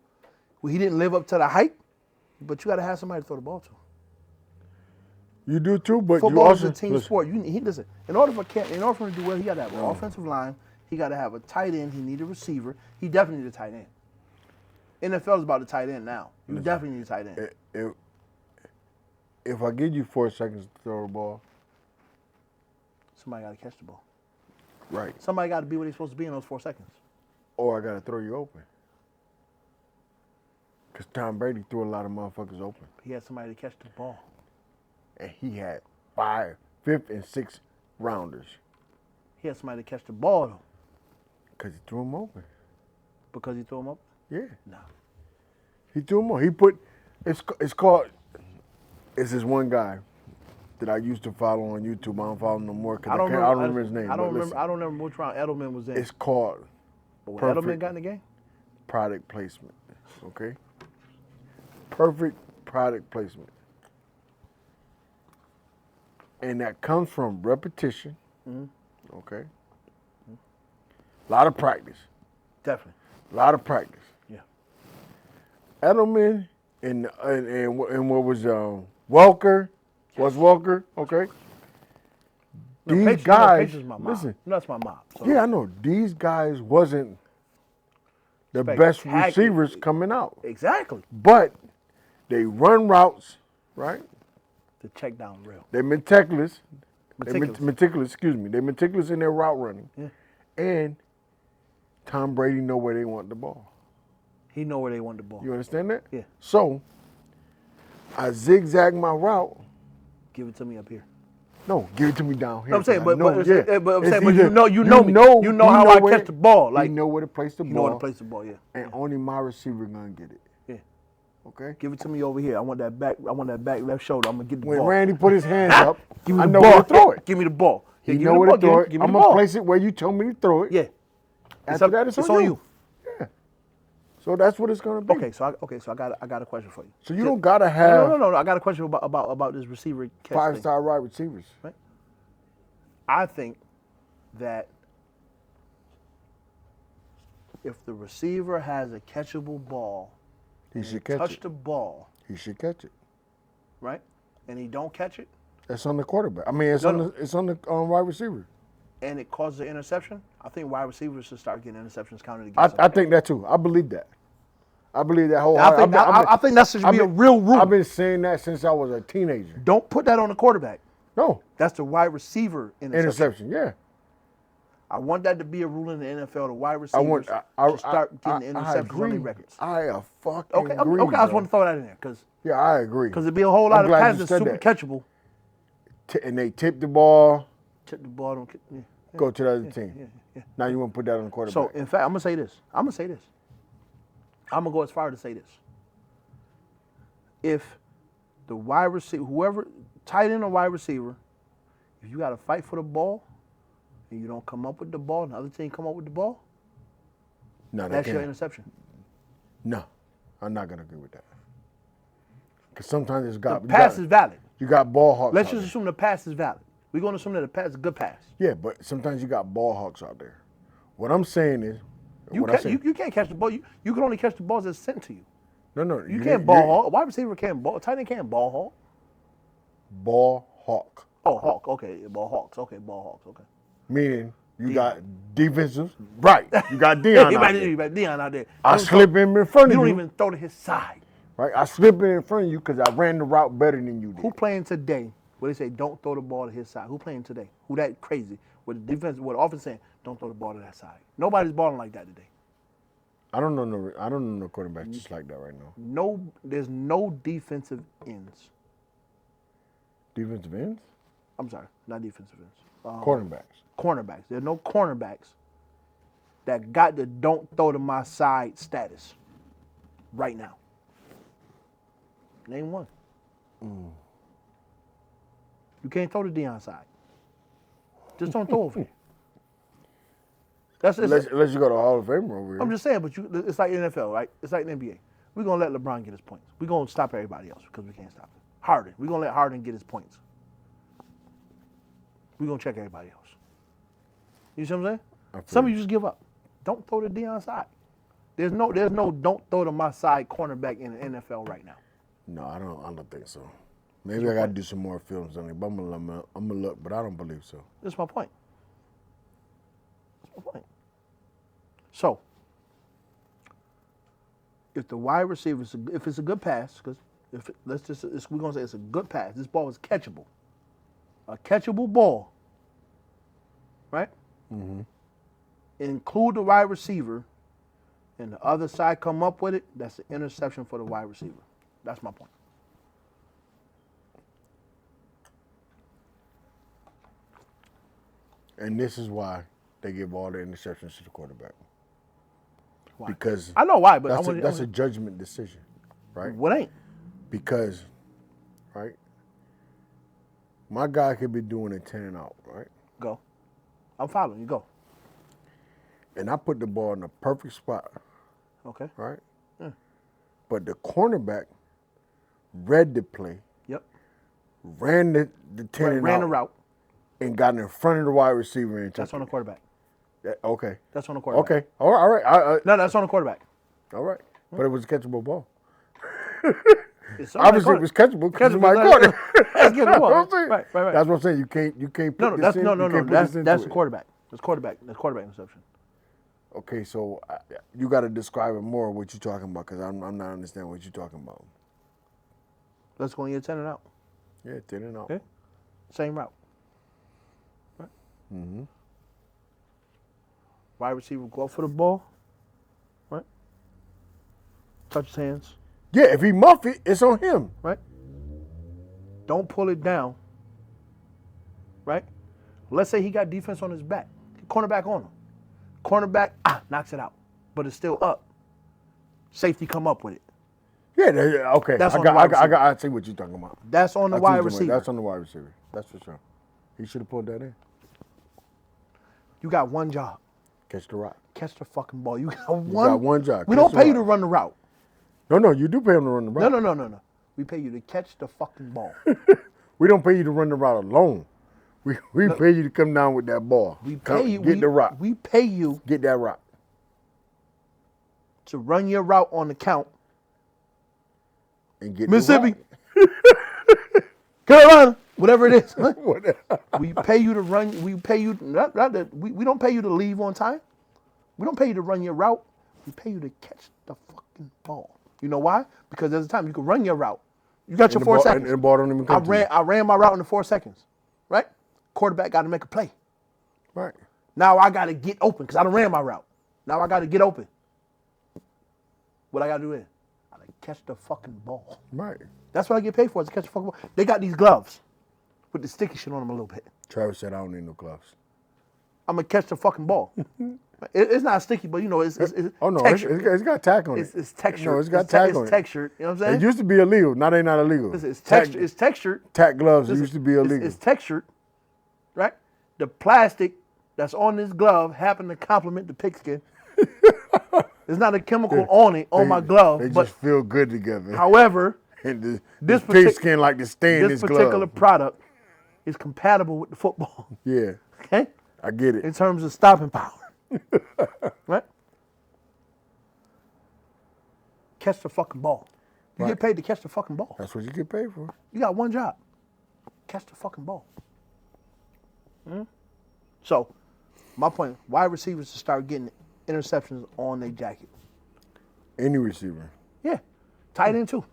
Well, he didn't live up to the hype. But you got to have somebody to throw the ball to. You do too, but football you also is a team sport. Listen. In order for him to do well, he got to have an offensive line. He got to have a tight end. He need a receiver. He definitely need a tight end. NFL is about the tight end now. You definitely need a tight end. If I give you 4 seconds to throw the ball, somebody got to catch the ball. Right. Somebody got to be where they're supposed to be in those 4 seconds. Or I got to throw you open. Because Tom Brady threw a lot of motherfuckers open. He had somebody to catch the ball. And he had 5th and 6th rounders. He had somebody to catch the ball, though. Because he threw them open. Because he threw them open? Yeah. No. He threw them open. It's called, it's this one guy that I used to follow on YouTube. I don't follow him no more because I don't remember his name. I don't remember which round Edelman was in. It's called Edelman got in the game? Product placement. Okay? Perfect product placement. And that comes from repetition. Mm-hmm. Okay? A lot of practice. Definitely. A lot of practice. Yeah. Edelman and what was Welker? Was Welker, okay? These guys, listen. That's my mom. So. Yeah, I know. These guys wasn't the best receivers coming out. Exactly. But they run routes, right? The check down real. They're meticulous. Excuse me. They're meticulous in their route running. Yeah. And Tom Brady know where they want the ball. He know where they want the ball. You understand that? Yeah. So I zigzag my route. Give it to me up here. No, give it to me down here. No, I'm saying, but you know how I catch the ball. Like you know where to place the ball. You know where to place the ball, yeah. And only my receiver gonna get it. Yeah. Okay. Give it to me over here. I want that back left shoulder. I'm gonna get the ball. When Randy put his hands up, give me I the know ball. where to throw it. Give me the ball. You know where to throw it. I'm gonna place it where you told me to throw it. Yeah. After that, it's on you. Yeah. So that's what it's gonna be. Okay, so I got a question for you. So you don't gotta have No. I got a question about this receiver catch 5-star wide receivers. Right. I think that if the receiver has a catchable ball, he should catch the ball. He should catch it. Right? And he don't catch it. That's on the quarterback. I mean, it's on the wide receiver. And it causes an interception. I think wide receivers should start getting interceptions counted against them. I think that too. I believe that. I believe that whole. I think that should be a real rule. I've been saying that since I was a teenager. Don't put that on the quarterback. No. That's the wide receiver interception. Yeah. I want that to be a rule in the NFL. The wide receivers to start getting interceptions on their records. I fucking agree. Okay, I just want to throw that in there because. Yeah, I agree. Because it'd be a whole lot of passes super catchable. And they tip the ball. Tip the ball. Don't go to the other team. Yeah. Now you want to put that on the quarterback. So in fact, I'm gonna say this. I'm gonna go as far as to say this. If the wide receiver, whoever, tight end or wide receiver, if you got to fight for the ball and you don't come up with the ball and the other team come up with the ball, that's your interception. No, I'm not gonna agree with that. Because sometimes it's got the pass is valid. You got ball hawks. Let's just assume the pass is valid. We're gonna assume that the pass is a good pass. Yeah, but sometimes you got ball hawks out there. What I'm saying is, you can't catch the ball. You can only catch the balls that's sent to you. No. You can't ball hawk. A wide receiver can't ball. A tight end can't ball hawk. Ball hawk. Oh, hawk. Okay, ball hawks. Okay, ball hawks. Okay. Meaning you got defensive. Right. You got Dion out there. You got Dion out there. I slip him in front of you. You don't even throw to his side. Right. I slip in front of you because I ran the route better than you did. Who playing today? Where they say don't throw the ball to his side. Who playing today? Who that crazy? With the defense, what the offense saying, don't throw the ball to that side. Nobody's balling like that today. I don't know no quarterback just like that right now. No, there's no defensive ends. Defensive ends? I'm sorry, not defensive ends. Cornerbacks. There's no cornerbacks that got the don't throw to my side status right now. Name one. You can't throw to Dion's side. Just don't throw over here. Unless you go to Hall of Famer over here. I'm just saying, but it's like NFL, right? It's like the NBA. We're going to let LeBron get his points. We're going to stop everybody else because we can't stop it. Harden. We're going to let Harden get his points. We're going to check everybody else. You see what I'm saying? Some of you just give up. Don't throw to Dion's side. There's no don't throw to my side cornerback in the NFL right now. No, I don't think so. Maybe I got to do some more films on it, but I'm gonna look, but I don't believe so. That's my point. So, if the wide receiver, if it's a good pass, because we're gonna say it's a good pass. This ball is catchable, a catchable ball, right? Mm-hmm. Include the wide receiver, and the other side come up with it. That's an interception for the wide receiver. That's my point. And this is why they give all the interceptions to the quarterback. Why? Because I know why, but that's a judgment decision, right? What ain't? Because, right, my guy could be doing a 10 and out, right? Go. I'm following you. Go. And I put the ball in the perfect spot. Okay. Right? Yeah. But the cornerback read the play. Yep. Ran the 10 and out. Ran the route. And got in front of the wide receiver and that's on the quarterback. Yeah, okay. That's on the quarterback. Okay. All right. No, that's on the quarterback. All right. But it was a catchable ball. Obviously, it was catchable because somebody caught it. That's catchable. Right. That's what I'm saying. You can't put this in. No. That's the quarterback. That's quarterback interception. Okay, so you got to describe it more what you're talking about because I'm not understanding what you're talking about. Let's go in your 10 and out. Yeah, 10 and out. Okay. Same route. Right. Mm-hmm. Wide receiver go up for the ball. Right. Touch his hands. Yeah, if he muff it, it's on him. Right. Don't pull it down. Right. Let's say he got defense on his back. Cornerback on him. Cornerback knocks it out, but it's still up. Safety come up with it. Yeah, okay. I see what you're talking about. That's on the wide receiver. That's on the wide receiver. That's for sure. He should have pulled that in. You got one job. Catch the rock. Catch the fucking ball. You got one job. We don't pay you to run the route. No, you do pay him to run the route. No. We pay you to catch the fucking ball. We don't pay you to run the route alone. We pay you to come down with that ball. We pay you. Get the rock. We pay you. Get that rock. To run your route on the count. And get Mississippi. The rock. Carolina. Whatever it is. We pay you to run. We pay you. We don't pay you to leave on time. We don't pay you to run your route. We pay you to catch the fucking ball. You know why? Because there's a time you can run your route. You got your 4 seconds. And the ball don't even come to you. I ran my route in the 4 seconds. Right? Quarterback got to make a play. Right. Now I got to get open because I done ran my route. Now I got to get open. What I got to do is I got to catch the fucking ball. Right. That's what I get paid for is to catch the fucking ball. They got these gloves with the sticky shit on them a little bit. Travis said, I don't need no gloves. I'm going to catch the fucking ball. It's not sticky, but, it's textured. It's got tack on it. It's textured. No, it's got tack on it. It's textured. You know what I'm saying? It used to be illegal. Now they're not illegal. It's textured. It's textured. Tack gloves used to be illegal. It's textured, right? The plastic that's on this glove happened to complement the pigskin. There's not a chemical on my glove. They but just feel good together. However, and this pigskin like to stay in this glove. This particular product is compatible with the football. Yeah. Okay? I get it. In terms of stopping power. Right? Catch the fucking ball. You get paid to catch the fucking ball. That's what you get paid for. You got one job. Catch the fucking ball. So, my point, wide receivers to start getting interceptions on their jacket. Any receiver. Yeah. Tight end too.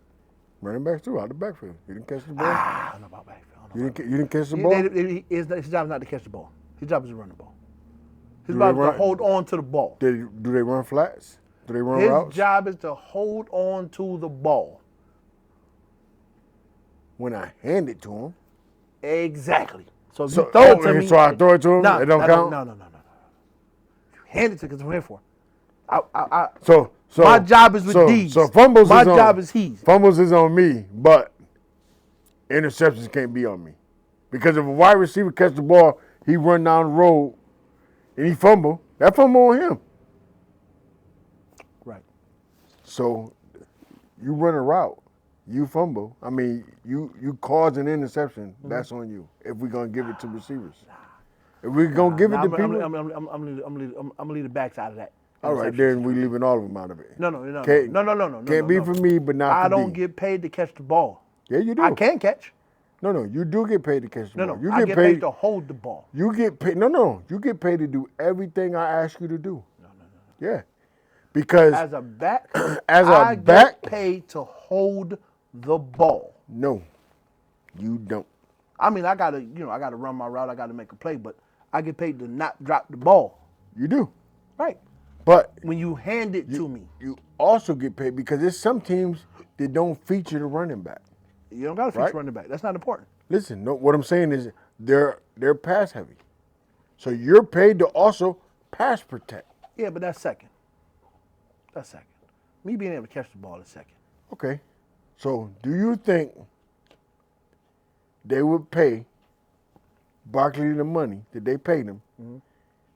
Running back too, out the backfield. You didn't catch the ball? I don't know about backfield. You didn't catch the ball? His job is not to catch the ball. His job is to run the ball. His job is to hold on to the ball. Do they run flats? Do they run routes? His job is to hold on to the ball. When I hand it to him. Exactly. So if you throw it to me. So I throw it to him? It don't count? No. You hand it to because I'm here for. So my job is with these. So fumbles my job is his. Fumbles is on me, but interceptions can't be on me. Because if a wide receiver catch the ball, he run down the road and he fumble, that fumble on him. Right. So you run a route, you fumble. I mean, you cause an interception, that's on you. If we're gonna give it to receivers. If we're gonna give it to people. I'm gonna leave the backside of that. All right, then we leaving all of them out of it. No. Can't be for me, but not for I don't get paid to catch the ball. Yeah, you do. I can catch. No, you do get paid to catch the ball. I get paid to hold the ball. You get paid. No, you get paid to do everything I ask you to do. No. Yeah, because as a back, I get paid to hold the ball. No, you don't. I mean, I gotta run my route. I gotta make a play, but I get paid to not drop the ball. You do, right? But when you hand it to me, you also get paid because there's some teams that don't feature the running back. You don't got to feature running back. That's not important. Listen, no, what I'm saying is they're pass heavy. So you're paid to also pass protect. Yeah, but that's second. That's second. Me being able to catch the ball is second. Okay. So do you think they would pay Barkley the money that they paid him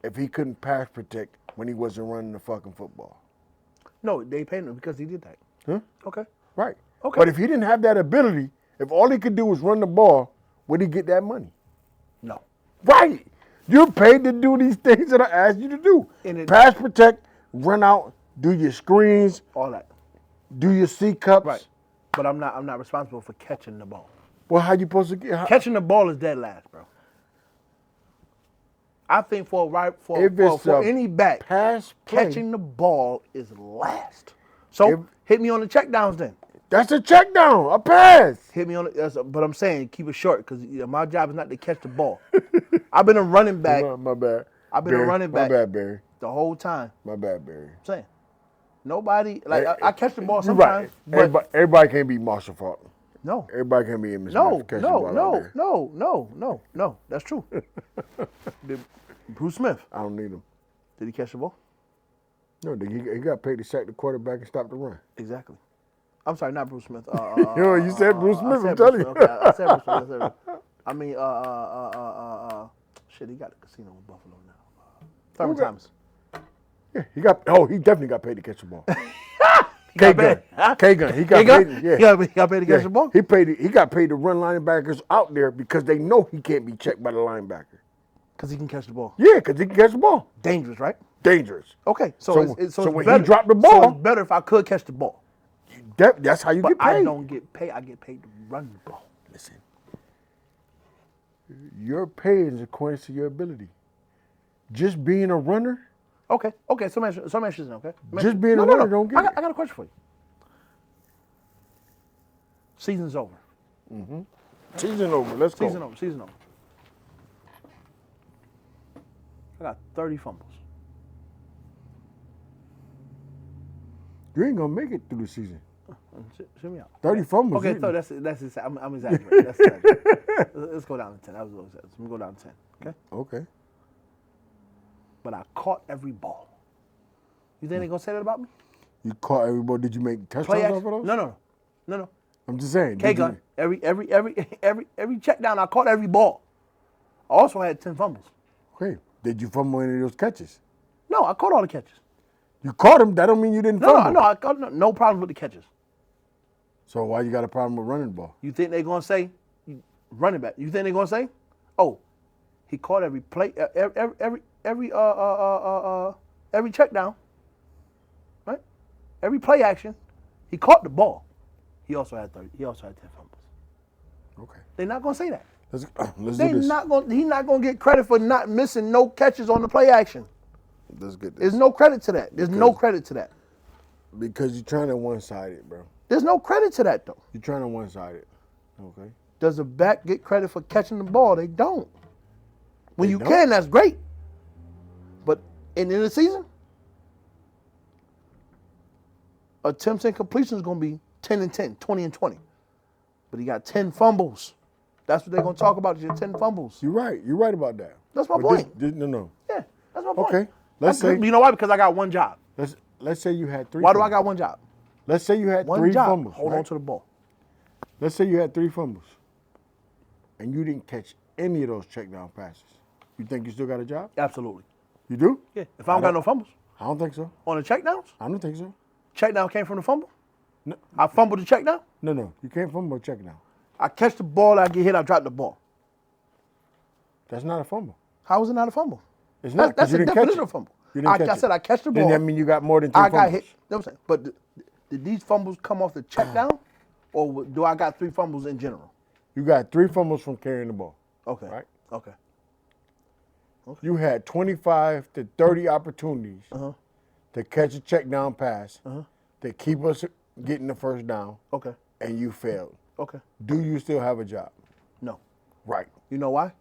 if he couldn't pass protect when he wasn't running the fucking football? No, they paid him because he did that. Huh? Okay. Right. Okay. But if he didn't have that ability, if all he could do was run the ball, would he get that money? No. Right. You're paid to do these things that I asked you to do. Pass, protect, run out, do your screens, all that. Do your C cups. Right. But I'm not responsible for catching the ball. Well, how you supposed to get? Catching the ball is dead last, bro. I think for any back, catching the ball is last. So hit me on the check downs then. That's a check down, a pass. Hit me on it, but I'm saying keep it short because my job is not to catch the ball. I've been a running back. My bad. I've been a running back. My bad, Barry. The whole time. My bad, Barry. I'm saying nobody I catch the ball sometimes. Right. But everybody can't be Marshall Faulk. No. Everybody can't be in Miss No. That's true. Bruce Smith. I don't need him. Did he catch the ball? No, he got paid to sack the quarterback and stop the run. Exactly. I'm sorry, not Bruce Smith. You said Bruce Smith. I'm telling you. Okay, I said Bruce Smith. I mean, shit, he got a casino in Buffalo now. Thurman Thomas. Yeah, he definitely got paid to catch the ball. K-Gun. He got paid. Yeah. He got paid to catch the ball? He got paid to run linebackers out there because they know he can't be checked by the linebacker. Because he can catch the ball. Yeah, because he can catch the ball. Dangerous, right? Dangerous. Okay, so when he dropped the ball, so it's better if I could catch the ball. That's how you get paid. I don't get paid. I get paid to run the ball. Listen, your pay is according to your ability. Just being a runner. Okay. So I'm asking, okay? Just being a runner don't get it. I got a question for you. Season's over. Mm-hmm. Season over. Let's go. Season over. I got 30 fumbles. You ain't gonna make it through the season. Show me out. 30 fumbles. Okay, so that's I'm exaggerating. That's exaggerating. Let's go down to 10. That was a little exaggerated. Let me go down to 10. Okay. Okay. But I caught every ball. You think they're gonna say that about me? You caught every ball. Did you make touchdowns off of those? No. I'm just saying. K-Gun. Every check down, I caught every ball. I also had 10 fumbles. Okay. Did you fumble any of those catches? No, I caught all the catches. You caught them. That don't mean you didn't fumble. No, I got no problem with the catches. So why you got a problem with running the ball? You think they're gonna say running back? You think they're gonna say, oh, he caught every play, every check down, right? Every play action, he caught the ball. He also had 10 fumbles. Okay. They're not gonna say that. Let's do this. He's not gonna get credit for not missing no catches on the play action. Let's get this. There's no credit to that. No credit to that. Because you're trying to one-side it, bro. There's no credit to that, though. You're trying to one-side it. Okay. Does a back get credit for catching the ball? They don't. When you can, that's great. But in the season, attempts and completions is going to be 10 and 10, 20 and 20. But he got 10 fumbles. That's what they're going to talk about, is your 10 fumbles. You're right. You're right about that. That's my point. No. Yeah, that's my point. Okay. Let's say. You know why? Because I got one job. Let's say you had 3 Why fumbles. do I got one job? Let's say you had one 3 job. fumbles. Hold on to the ball. Let's say you had 3 fumbles. And you didn't catch any of those check down passes. You think you still got a job? Absolutely. You do? Yeah. If I don't got no fumbles. I don't think so. On the check downs? I don't think so. Check down came from the fumble? No. I fumbled the check down? No. You can't fumble a check down. I catch the ball, I get hit, I drop the ball. That's not a fumble. How is it not a fumble? It's not. That's you the didn't definition catch of fumble. You didn't catch I said I catch the ball. Then that mean you got more than 3 fumbles. I got hit. You know what I'm saying? But did these fumbles come off the check down? Or do I got 3 fumbles in general? You got 3 fumbles from carrying the ball. Okay. Right? Okay. You had 25 to 30 opportunities to catch a check down pass to keep us getting the first down. Okay. And you failed. Okay. Do you still have a job? No. Right. You know why?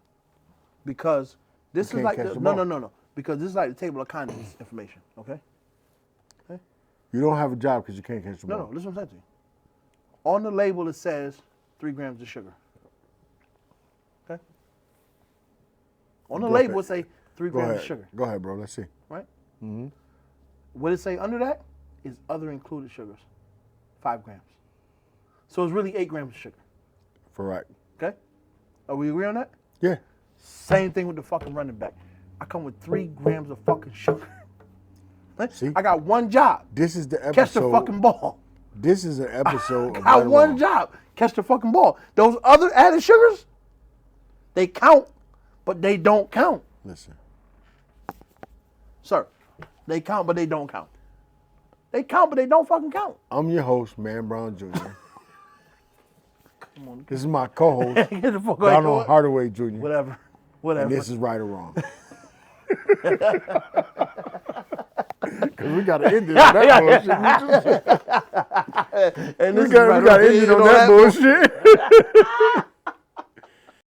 Because this is like no. Because this is like the table of contents information. Okay. You don't have a job because you can't catch the ball. No. Listen what I'm saying to you. On the label it says 3 grams of sugar. Okay. On the label it say 3 grams of sugar. Go ahead, bro. Let's see. Right. Mm-hmm. What it say under that is other included sugars, 5 grams. So it's really 8 grams of sugar. Correct. Okay. Are we agree on that? Yeah. Same thing with the fucking running back. I come with 3 grams of fucking sugar. See? I got one job. This is the episode. Catch the fucking ball. This is an episode. I got one job. Catch the fucking ball. Those other added sugars, they count, but they don't count. Listen. Sir, they count, but they don't count. They count, but they don't fucking count. I'm your host, Man Brown Jr. Come on. This is my co-host, Get the fuck Donald Hardaway Jr. Whatever. And this is Right or Wrong. Because we got to end it on that bullshit. And We got to end it on that bullshit.